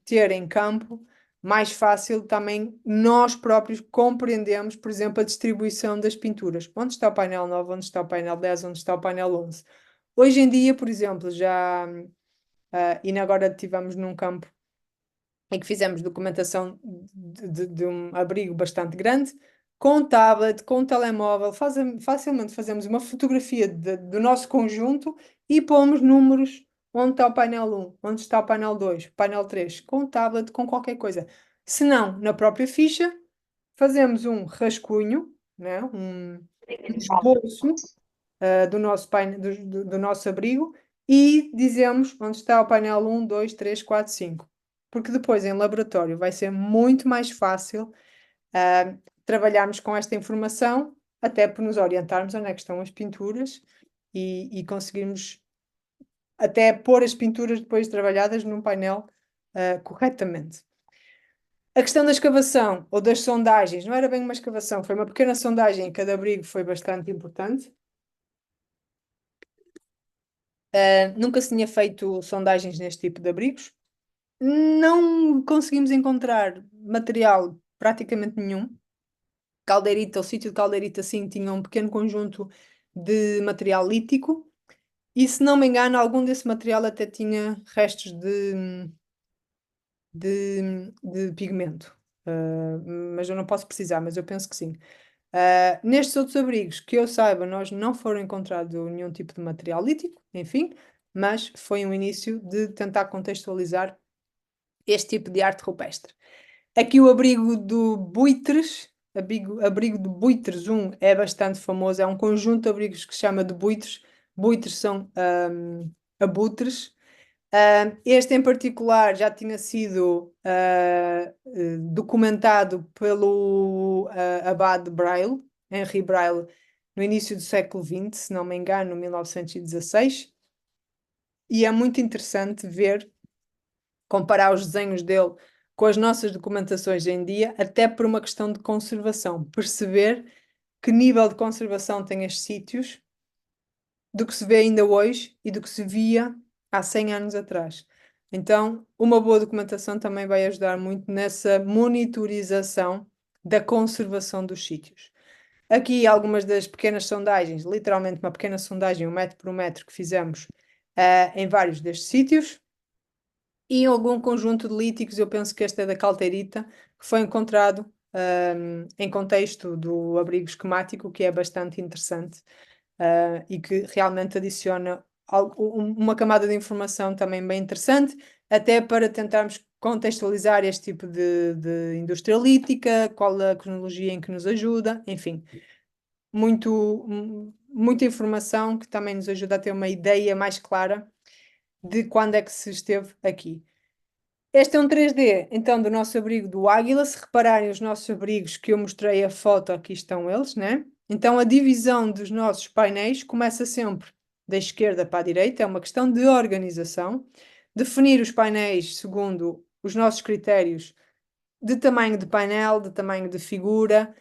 ter em campo, mais fácil também nós próprios compreendemos, por exemplo, a distribuição das pinturas. Onde está o painel 9, onde está o painel 10, onde está o painel 11. Hoje em dia, por exemplo, ainda agora estivemos num campo em que fizemos documentação de um abrigo bastante grande, com tablet, com telemóvel, facilmente fazemos uma fotografia do nosso conjunto e pomos números onde está o painel 1, onde está o painel 2, painel 3, com tablet, com qualquer coisa. Se não, na própria ficha, fazemos um rascunho, né? Um esboço do nosso do nosso abrigo e dizemos onde está o painel 1, 2, 3, 4, 5. Porque depois em laboratório vai ser muito mais fácil trabalharmos com esta informação, até por nos orientarmos onde é que estão as pinturas e conseguirmos até pôr as pinturas depois trabalhadas num painel corretamente. A questão da escavação ou das sondagens, não era bem uma escavação, foi uma pequena sondagem em cada abrigo, foi bastante importante. Nunca se tinha feito sondagens neste tipo de abrigos. Não conseguimos encontrar material praticamente nenhum. Caldeirita, o sítio de Caldeirita, sim, tinha um pequeno conjunto de material lítico. E se não me engano, algum desse material até tinha restos de pigmento. Mas eu não posso precisar, mas eu penso que sim. Nestes outros abrigos, que eu saiba, nós não foram encontrado nenhum tipo de material lítico, enfim, mas foi um início de tentar contextualizar este tipo de arte rupestre. Aqui o abrigo do Buitres, abrigo de Buitres 1 é bastante famoso, é um conjunto de abrigos que se chama de Buitres. Buitres são abutres. Este em particular já tinha sido documentado pelo abade Braille, Henri Braille, no início do século XX, se não me engano, 1916. E é muito interessante ver, comparar os desenhos dele com as nossas documentações em dia, até por uma questão de conservação, perceber que nível de conservação têm estes sítios do que se vê ainda hoje e do que se via há 100 anos atrás. Então, uma boa documentação também vai ajudar muito nessa monitorização da conservação dos sítios. Aqui algumas das pequenas sondagens, literalmente uma pequena sondagem, 1 metro por 1 metro, que fizemos em vários destes sítios. E algum conjunto de líticos, eu penso que este é da calteirita, que foi encontrado em contexto do abrigo esquemático, que é bastante interessante e que realmente adiciona uma camada de informação também bem interessante, até para tentarmos contextualizar este tipo de indústria lítica, qual a cronologia em que nos ajuda, enfim, muita informação que também nos ajuda a ter uma ideia mais clara de quando é que se esteve aqui. Este é um 3D, então, do nosso abrigo do Águila. Se repararem os nossos abrigos que eu mostrei a foto, aqui estão eles, né? Então, a divisão dos nossos painéis começa sempre da esquerda para a direita, é uma questão de organização. Definir os painéis segundo os nossos critérios de tamanho de painel, de tamanho de figura.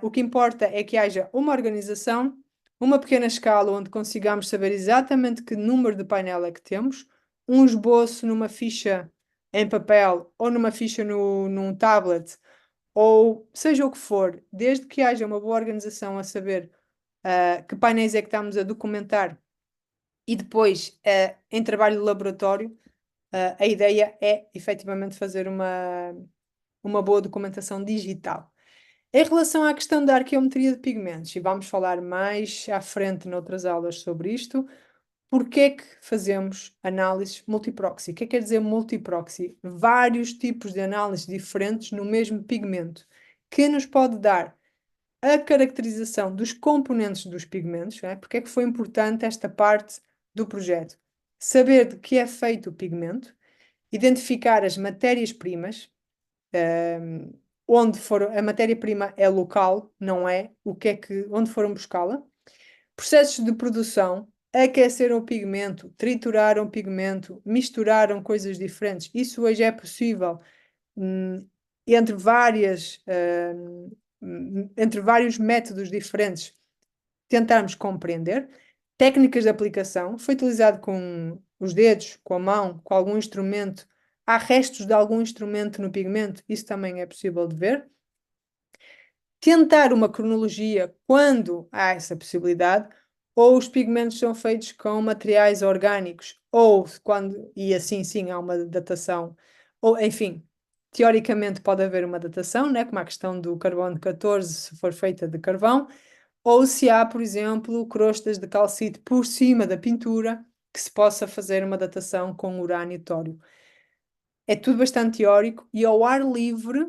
O que importa é que haja uma organização, uma pequena escala onde consigamos saber exatamente que número de painel é que temos, um esboço numa ficha em papel ou numa ficha num tablet, ou seja o que for, desde que haja uma boa organização a saber que painéis é que estamos a documentar e depois, em trabalho de laboratório, a ideia é efetivamente fazer uma boa documentação digital. Em relação à questão da arqueometria de pigmentos, e vamos falar mais à frente noutras aulas sobre isto, porque é que fazemos análises multiproxy? O que é que quer dizer multiproxy? Vários tipos de análises diferentes no mesmo pigmento. que nos pode dar a caracterização dos componentes dos pigmentos, não é? Porque é que foi importante esta parte do projeto? Saber de que é feito o pigmento, identificar as matérias-primas, onde foram, a matéria-prima é local, não é? Onde foram buscá-la? Processos de produção, aqueceram o pigmento, trituraram o pigmento, misturaram coisas diferentes. Isso hoje é possível, hum, entre entre vários métodos diferentes, tentarmos compreender. Técnicas de aplicação, foi utilizado com os dedos, com a mão, com algum instrumento. Há restos de algum instrumento no pigmento, isso também é possível de ver. Tentar uma cronologia quando há essa possibilidade, ou os pigmentos são feitos com materiais orgânicos, ou quando, e assim sim há uma datação, ou enfim, teoricamente pode haver uma datação, né, como a questão do carbono 14, se for feita de carvão, ou se há, por exemplo, crostas de calcite por cima da pintura, que se possa fazer uma datação com urânio e tório. É tudo bastante teórico e ao ar livre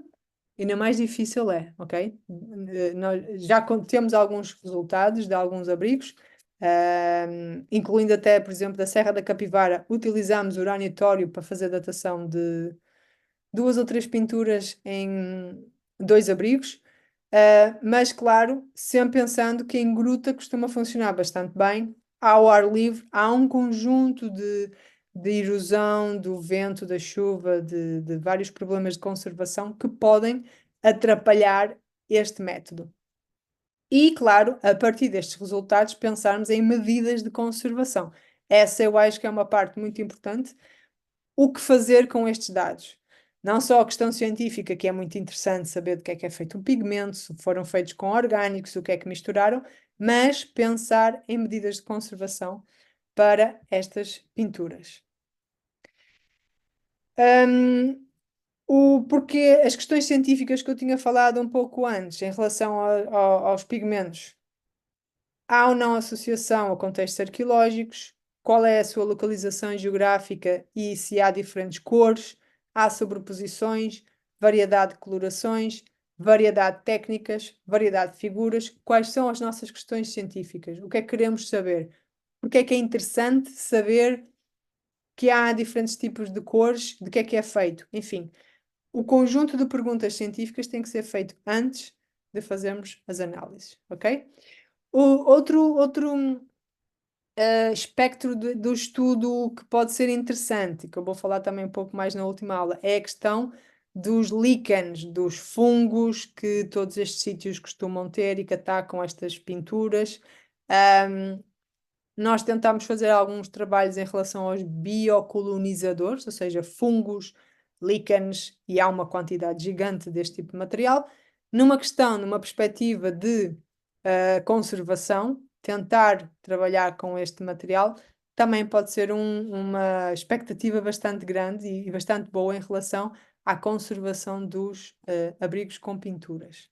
ainda mais difícil é, ok? Nós já temos alguns resultados de alguns abrigos, incluindo até, por exemplo, da Serra da Capivara, utilizamos urânio e tório para fazer datação de duas ou três pinturas em dois abrigos, mas claro, sempre pensando que em gruta costuma funcionar bastante bem. Ao ar livre, há um conjunto de erosão, do vento, da chuva, de vários problemas de conservação que podem atrapalhar este método. E, claro, a partir destes resultados, pensarmos em medidas de conservação. Essa eu acho que é uma parte muito importante. O que fazer com estes dados? Não só a questão científica, que é muito interessante saber do que é feito um pigmento, se foram feitos com orgânicos, o que é que misturaram, mas pensar em medidas de conservação para estas pinturas. Porque as questões científicas que eu tinha falado um pouco antes, em relação aos pigmentos, há ou não associação a contextos arqueológicos? Qual é a sua localização geográfica e se há diferentes cores? Há sobreposições, variedade de colorações, variedade de técnicas, variedade de figuras. Quais são as nossas questões científicas? O que é que queremos saber? Porque é interessante saber que há diferentes tipos de cores, de que é feito? Enfim, o conjunto de perguntas científicas tem que ser feito antes de fazermos as análises, ok? O outro espectro do estudo que pode ser interessante, que eu vou falar também um pouco mais na última aula, é a questão dos líquens, dos fungos que todos estes sítios costumam ter e que atacam estas pinturas. Nós tentámos fazer alguns trabalhos em relação aos biocolonizadores, ou seja, fungos, líquenes, e há uma quantidade gigante deste tipo de material, numa perspectiva de conservação, tentar trabalhar com este material também pode ser uma expectativa bastante grande e bastante boa em relação à conservação dos abrigos com pinturas.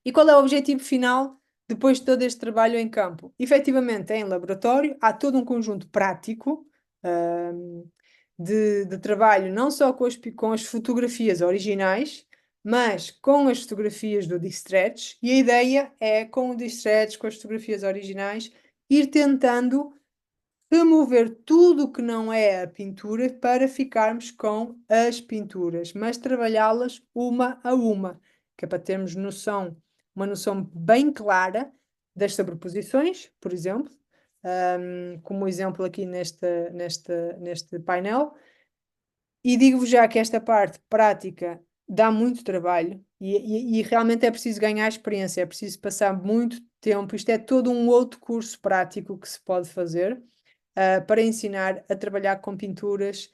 E qual é o objetivo final depois de todo este trabalho em campo? Efetivamente, em laboratório, há todo um conjunto prático, de trabalho, não só com as fotografias originais, mas com as fotografias do Distretch. E a ideia é, com o Distretch, com as fotografias originais, ir tentando remover tudo o que não é a pintura para ficarmos com as pinturas, mas trabalhá-las uma a uma, que é para termos uma noção bem clara das sobreposições, por exemplo, como exemplo aqui neste painel. E digo-vos já que esta parte prática dá muito trabalho e realmente é preciso ganhar experiência, é preciso passar muito tempo. Isto é todo um outro curso prático que se pode fazer para ensinar a trabalhar com pinturas,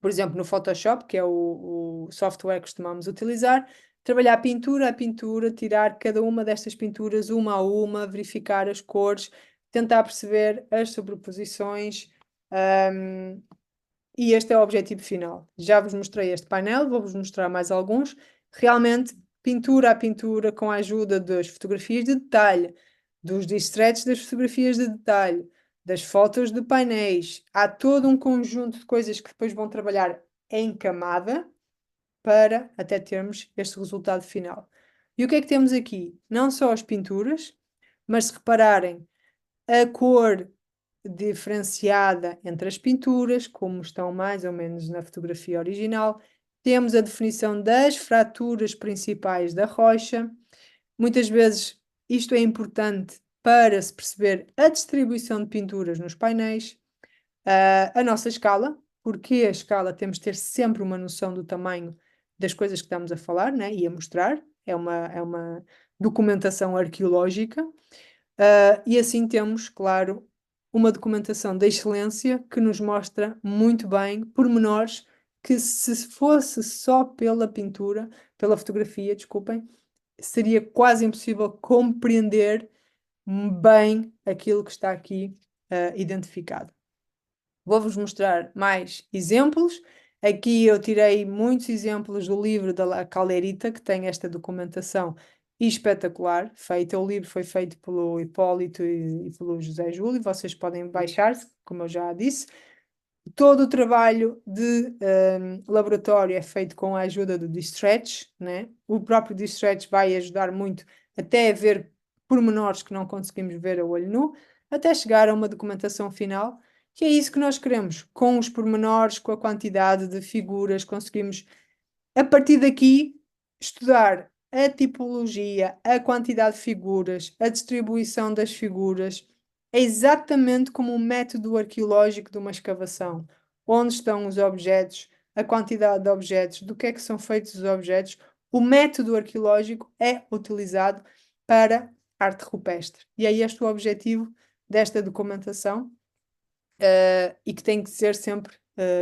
por exemplo, no Photoshop, que é o software que costumamos utilizar, trabalhar a pintura, tirar cada uma destas pinturas uma a uma, verificar as cores, tentar perceber as sobreposições, e este é o objetivo final. Já vos mostrei este painel, vou-vos mostrar mais alguns. Realmente, pintura a pintura, com a ajuda das fotografias de detalhe, dos distretes das fotografias de detalhe, das fotos de painéis. Há todo um conjunto de coisas que depois vão trabalhar em camada para até termos este resultado final. E o que é que temos aqui? Não só as pinturas, mas se repararem, a cor diferenciada entre as pinturas, como estão mais ou menos na fotografia original. Temos a definição das fraturas principais da rocha. Muitas vezes isto é importante para se perceber a distribuição de pinturas nos painéis. A nossa escala, porque a escala temos de ter sempre uma noção do tamanho das coisas que estamos a falar, né, e a mostrar. É uma documentação arqueológica. E assim temos, claro, uma documentação da excelência que nos mostra muito bem pormenores que, se fosse só pela pintura, pela fotografia, desculpem, seria quase impossível compreender bem aquilo que está aqui identificado. Vou-vos mostrar mais exemplos. Aqui eu tirei muitos exemplos do livro da La Calderita, que tem esta documentação espetacular feita. O livro foi feito pelo Hipólito e pelo José Júlio. Vocês podem baixar-se, como eu já disse. Todo o trabalho de laboratório é feito com a ajuda do Distretch, né? O próprio Distretch vai ajudar muito até a ver pormenores que não conseguimos ver a olho nu, até chegar a uma documentação final, que é isso que nós queremos. Com os pormenores, com a quantidade de figuras, conseguimos, a partir daqui, estudar a tipologia, a quantidade de figuras, a distribuição das figuras, é exatamente como um método arqueológico de uma escavação. Onde estão os objetos, a quantidade de objetos, do que é que são feitos os objetos. O método arqueológico é utilizado para arte rupestre. E é este o objetivo desta documentação, e que tem que ser sempre.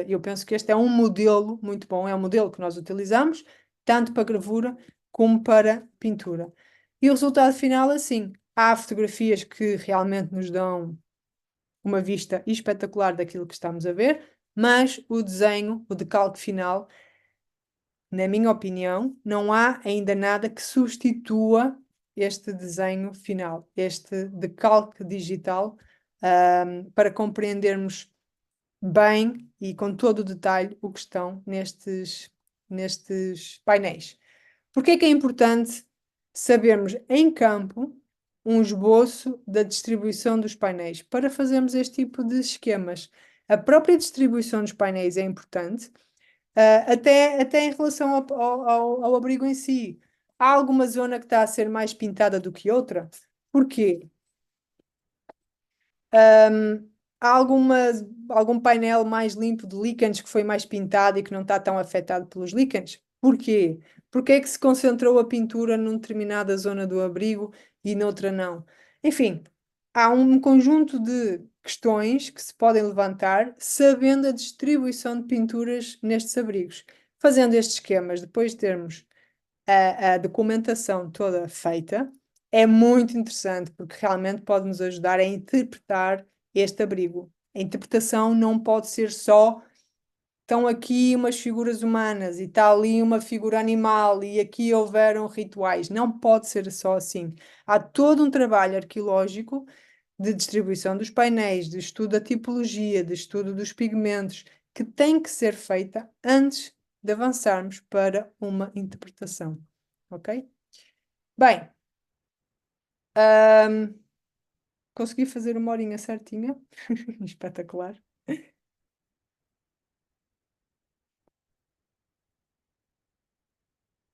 Eu penso que este é um modelo muito bom, é um modelo que nós utilizamos, tanto para gravura como para pintura. E o resultado final, assim, há fotografias que realmente nos dão uma vista espetacular daquilo que estamos a ver, mas o desenho, o decalque final, na minha opinião, não há ainda nada que substitua este desenho final, este decalque digital, para compreendermos bem e com todo o detalhe o que estão nestes painéis. Porque é que é importante sabermos em campo um esboço da distribuição dos painéis para fazermos este tipo de esquemas? A própria distribuição dos painéis é importante, até em relação ao abrigo em si. Há alguma zona que está a ser mais pintada do que outra? Porquê? Há algum painel mais limpo de líquenes que foi mais pintado e que não está tão afetado pelos líquenes? Porquê? Porque é que se concentrou a pintura numa determinada zona do abrigo e noutra não? Enfim, há um conjunto de questões que se podem levantar sabendo a distribuição de pinturas nestes abrigos. Fazendo estes esquemas, depois de termos a documentação toda feita, é muito interessante porque realmente pode nos ajudar a interpretar este abrigo. A interpretação não pode ser só estão aqui umas figuras humanas e está ali uma figura animal e aqui houveram rituais. Não pode ser só assim. Há todo um trabalho arqueológico de distribuição dos painéis, de estudo da tipologia, de estudo dos pigmentos, que tem que ser feita antes de avançarmos para uma interpretação. Ok? Bem, ahm, consegui fazer uma horinha certinha. Espetacular.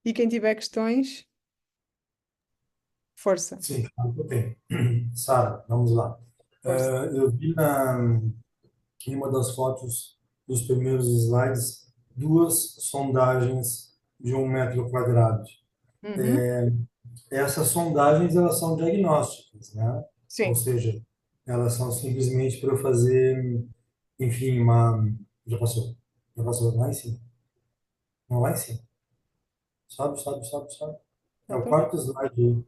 E quem tiver questões, força, Sim, claro que eu tenho. Sara, vamos lá. força. Eu vi em uma das fotos dos primeiros slides duas sondagens de 1 metro quadrado. Uhum. Essas sondagens, elas são diagnósticas, né? Ou Sim, seja, elas são simplesmente para eu fazer, enfim, uma... Já passou? Já passou lá em cima? Não, lá em cima. Sobe, sobe, sobe, sobe. É o opa, quarto slide.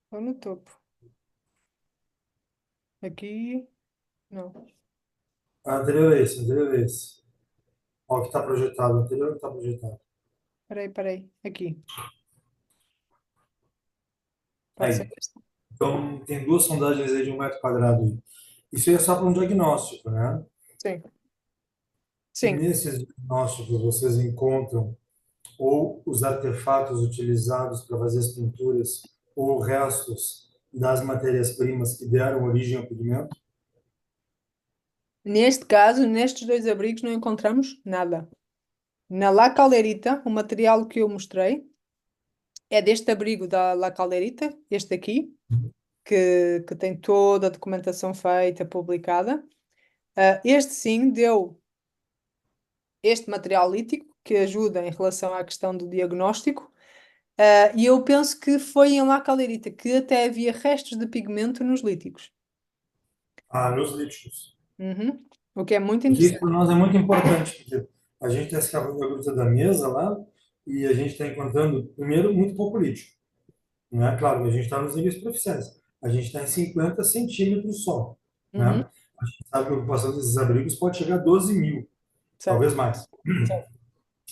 estou no topo. Aqui, não. Anterior a esse, anterior a esse. Ó, que está projetado, anterior que está projetado. Peraí. Aqui. Pode ser Aí. este? Então, tem duas sondagens aí de 1 metro quadrado. Isso aí é só para um diagnóstico, né? Sim, E sim. nesses diagnósticos vocês encontram ou os artefatos utilizados para fazer as pinturas, ou restos das matérias-primas que deram origem ao pigmento? Neste caso, nestes dois abrigos, não encontramos nada. Na La Calderita, o material que eu mostrei é deste abrigo da La Calderita, este aqui, que tem toda a documentação feita, publicada. Este sim deu este material lítico, que ajuda em relação à questão do diagnóstico. E eu penso que foi em La Calderita que até havia restos de pigmento nos líticos. Ah, nos líticos. Uhum. O que é muito Porque isso interessante. para nós é muito importante, porque a gente está escavando a gruta da mesa lá e a gente está encontrando, primeiro, muito pouco lítio. Não é? Claro, a gente está nos níveis proficientes. A gente está em 50 centímetros só. Né? Uhum. A gente sabe que a ocupação desses abrigos pode chegar a 12 mil, Certo, talvez mais. certo.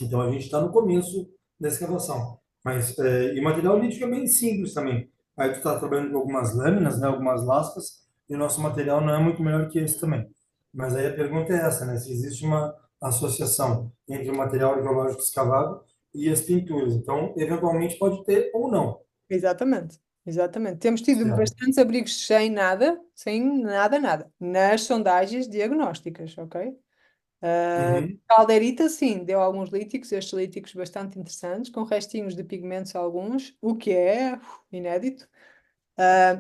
Então a gente está no começo da escavação. Mas, e o material lítico é bem simples também. Aí tu está trabalhando com algumas lâminas, né, algumas lascas, e o nosso material não é muito melhor que esse também. Mas aí a pergunta é essa, né? Se existe uma associação entre o material arqueológico escavado e as pinturas. Então, eventualmente pode ter ou não. Exatamente, exatamente. Temos tido Certo. bastantes abrigos sem nada, nada, nas sondagens diagnósticas, ok? Uhum. Caldeirita, sim, deu alguns líticos, estes líticos bastante interessantes, com restinhos de pigmentos alguns, o que é inédito.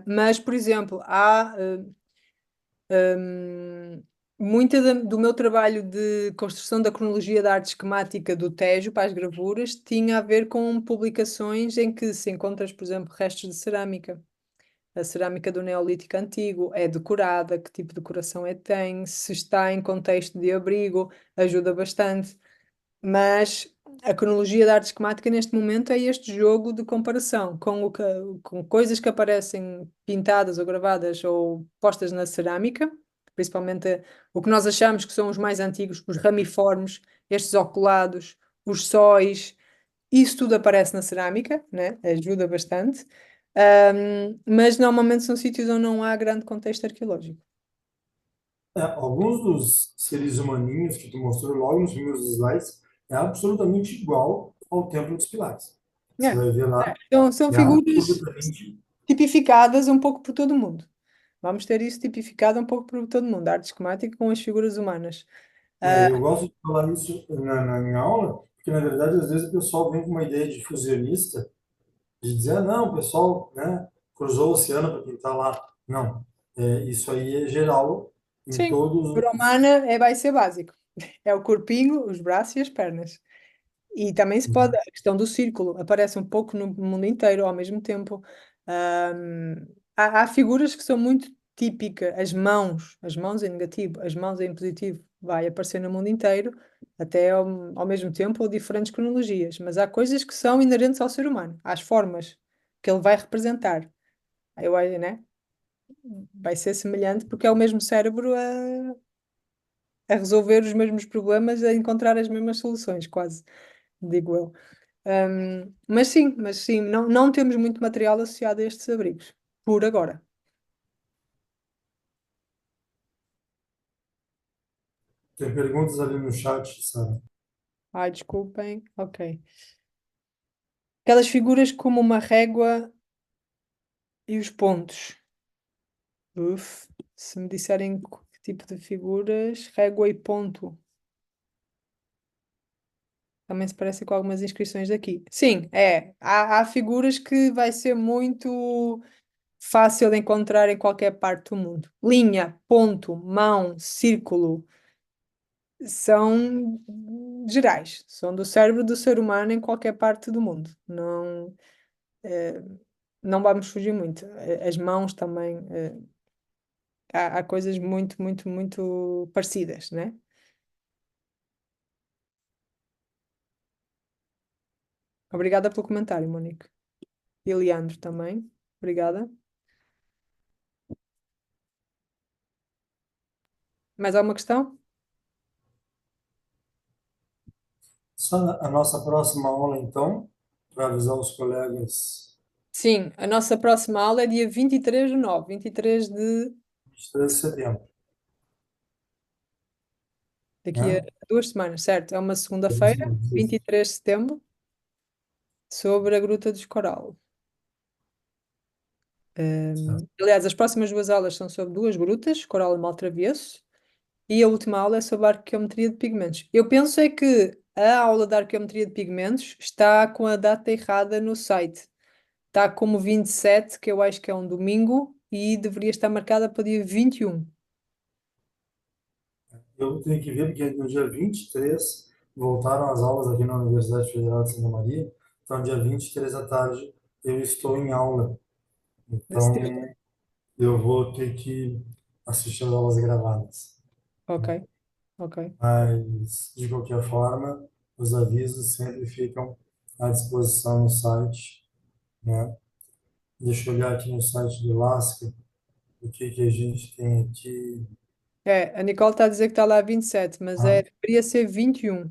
Mas, por exemplo, há muita do meu trabalho de construção da cronologia da arte esquemática do Tejo para as gravuras tinha a ver com publicações em que se encontras, por exemplo, restos de cerâmica. A cerâmica do Neolítico Antigo é decorada, que tipo de decoração é que tem, se está em contexto de abrigo, ajuda bastante. Mas a cronologia da arte esquemática neste momento é este jogo de comparação com coisas que aparecem pintadas ou gravadas ou postas na cerâmica, principalmente o que nós achamos que são os mais antigos, os ramiformes, estes oculados, os sóis, isso tudo aparece na cerâmica, né? Ajuda bastante. Mas normalmente são sítios onde não há grande contexto arqueológico. Alguns dos seres humaninhos que tu mostrou logo nos primeiros slides é absolutamente igual ao Templo dos Pilares. Você É. vai ver lá, Então, são é figuras absolutamente. tipificadas um pouco por todo o mundo. Vamos ter isso tipificado um pouco por todo o mundo, a arte esquemática com as figuras humanas. Ah, Eu gosto de falar isso na aula, porque na verdade às vezes o pessoal vem com uma ideia de fusionista, de dizer, ah, não, o pessoal, né, cruzou o oceano para pintar lá. Não, isso aí é geral em sim, todos figura os. humana vai ser básico. É o corpinho, os braços e as pernas. E também se pode, a questão do círculo aparece um pouco no mundo inteiro ao mesmo tempo. Há figuras que são muito típicas, as mãos em negativo, as mãos em positivo, vai aparecer no mundo inteiro, até ao mesmo tempo ou diferentes cronologias. Mas há coisas que são inerentes ao ser humano, às formas que ele vai representar. Eu, né? Vai ser semelhante porque é o mesmo cérebro a resolver os mesmos problemas, a encontrar as mesmas soluções, quase, digo eu. Mas sim, não, não temos muito material associado a estes abrigos, por agora. Tem perguntas ali no chat, Sara. Ai, desculpem. Ok. Aquelas figuras como uma régua e os pontos. Uf, se me disserem que tipo de figuras, régua e ponto. Também se parece com algumas inscrições daqui. Sim, é. Há figuras que vai ser muito fácil de encontrar em qualquer parte do mundo. Linha, ponto, mão, círculo. São gerais, são do cérebro do ser humano em qualquer parte do mundo. Não, não vamos fugir muito. As mãos também, há coisas muito, muito, muito parecidas, né? Obrigada pelo comentário, Monique. E Leandro também. Obrigada. Mais alguma questão? Sara, a nossa próxima aula, então, para avisar os colegas, Sim, a nossa próxima aula é dia 23 de 9, 23 de 23 de setembro, daqui a né? 2 semanas, certo? É uma segunda-feira, 23 de setembro. sobre a Gruta dos Coral. Certo. Aliás, as próximas duas aulas são sobre duas grutas, Coral e Maltravesso, e a última aula é sobre a arqueometria de pigmentos. Eu penso é que a aula da arqueometria de pigmentos está com a data errada no site. Está como 27, que eu acho que é um domingo, e deveria estar marcada para o dia 21. Eu tenho que ver, porque no dia 23 voltaram as aulas aqui na Universidade Federal de Santa Maria. Então, dia 23 à tarde, eu estou em aula. De setembro. Então, eu vou ter que assistir as aulas gravadas. Ok, ok. Mas, de qualquer forma, os avisos sempre ficam à disposição no site, né? Deixa eu olhar aqui no site do Lasca, o que que a gente tem aqui. É, a Nicole está a dizer que está lá 27, mas Tá? deveria ser 21,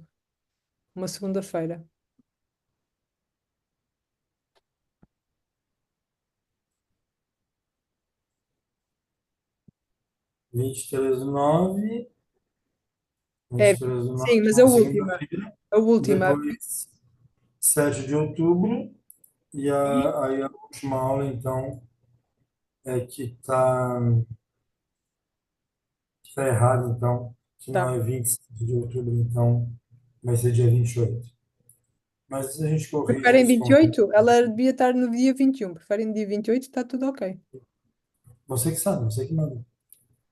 uma segunda-feira. 23/9, É, 23/9, sim, mas uma segunda-feira. a última, Depois, 7 de outubro. E aí a última aula, então, é que tá errado, então, que não tá. é 27 de outubro, então, vai ser dia 28. Mas a gente corrige Preferem isso com 28? Ela devia estar no dia 21. Preferem no dia 28? Está tudo ok. você que sabe, você que manda.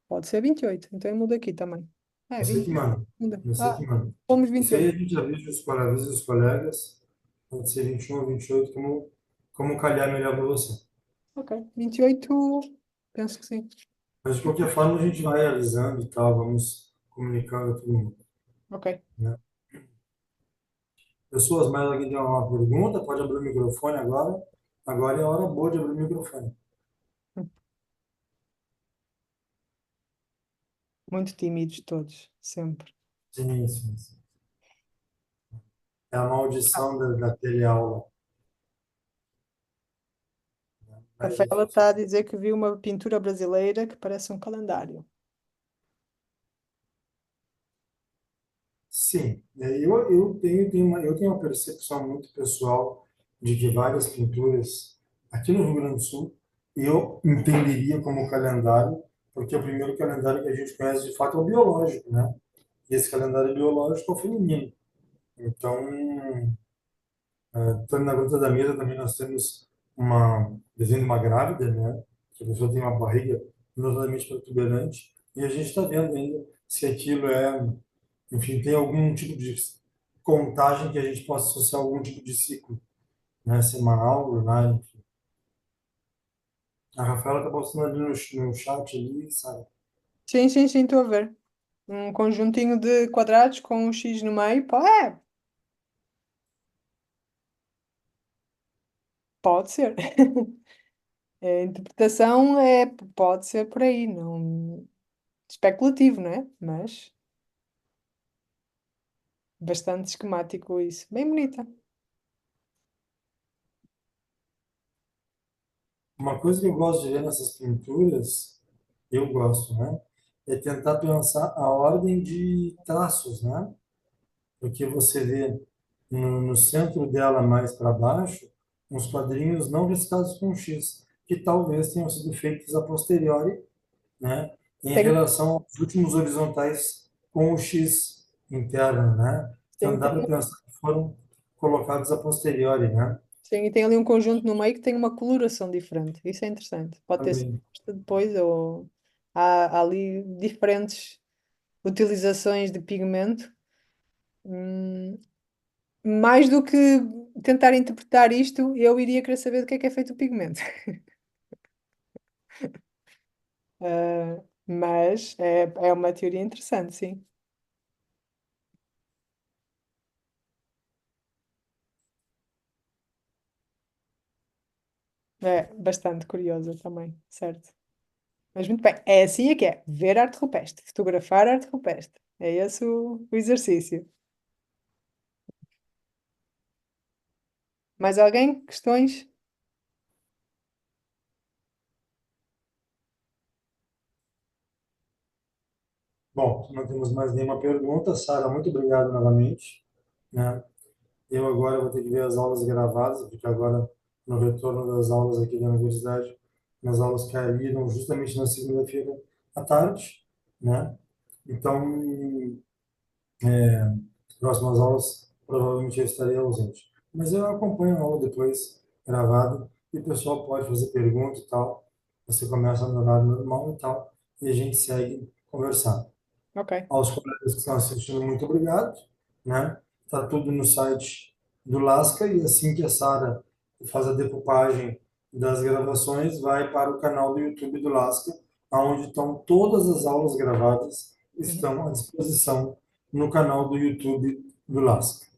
Pode ser 28. Então eu mudo aqui também. É, Você que 28. manda. Muda. Você Ah, que manda. pomos Isso aí 28. a gente avisa os colegas. Pode ser 21 ou 28, como calhar melhor para você. Ok. 28, penso que sim. Mas de qualquer forma a gente vai avisando e tal, vamos comunicando a todo mundo, Ok. né? Pessoas, mais alguém tem uma pergunta? Pode abrir o microfone agora. Agora é a hora boa de abrir o microfone. Muito tímidos todos, sempre. Sim, sim, sim. É a Ah, maldição da teleaula. a Mais Rafaela difícil. está a dizer que viu uma pintura brasileira que parece um calendário. Sim, eu tenho uma percepção muito pessoal de que várias pinturas aqui no Rio Grande do Sul eu entenderia como calendário, porque o primeiro calendário que a gente conhece de fato é o biológico, né? E esse calendário biológico é o feminino. Então, tanto na Gruta da Mira também nós temos uma desenho de uma grávida, né? Que a pessoa tem uma barriga notadamente protuberante, e a gente está vendo ainda se aquilo enfim, tem algum tipo de contagem que a gente possa associar a algum tipo de ciclo, né? Semanal, lunar, enfim. A Rafaela está postando ali no chat ali, sabe? Sim, sim, sim, estou a ver. Um conjuntinho de quadrados com um X no meio. Pode ser. A interpretação pode ser por aí, não especulativo, não é? Mas bastante esquemático isso. Bem bonita. Uma coisa que eu gosto de ver nessas pinturas, eu gosto, né? É tentar pensar a ordem de traços, né? Porque você vê no centro dela, mais para baixo, uns quadrinhos não riscados com X, que talvez tenham sido feitos a posteriori, né, em Tem, relação aos últimos horizontais com o X interno, né? Então sim, dá tem, para pensar que foram colocados a posteriori, né? sim, e tem ali um conjunto no meio que tem uma coloração diferente. Isso é interessante. Pode ter sido Também. posta depois ou há ali diferentes utilizações de pigmento. Hum, Mais do que tentar interpretar isto, eu iria querer saber do que é feito o pigmento. Mas é uma teoria interessante, sim. É bastante curiosa também, certo? Mas muito bem, é assim é que é. Ver arte rupestre, fotografar arte rupestre. É esse o exercício. Mais alguém? Questões? Bom, não temos mais nenhuma pergunta. Sara, muito obrigado novamente, né? Eu agora vou ter que ver as aulas gravadas, porque agora, no retorno das aulas aqui da universidade, as aulas caíram justamente na segunda-feira à tarde, né? Então, próximas aulas, provavelmente eu estarei ausente. Mas eu acompanho a aula depois, gravada, e o pessoal pode fazer pergunta e tal. Você começa no horário normal e tal, e a gente segue conversando. Ok. Aos colegas que estão assistindo, muito obrigado, né? Tá tudo no site do Lasca, e assim que a Sara faz a decupagem das gravações, vai para o canal do YouTube do Lasca, onde estão todas as aulas gravadas, Uhum. estão à disposição no canal do YouTube do Lasca. Tá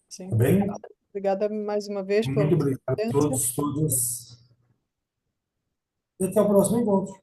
Sim, bem? obrigada. Obrigada mais uma vez pela Muito obrigado a presença. todos, todas. E até o próximo encontro.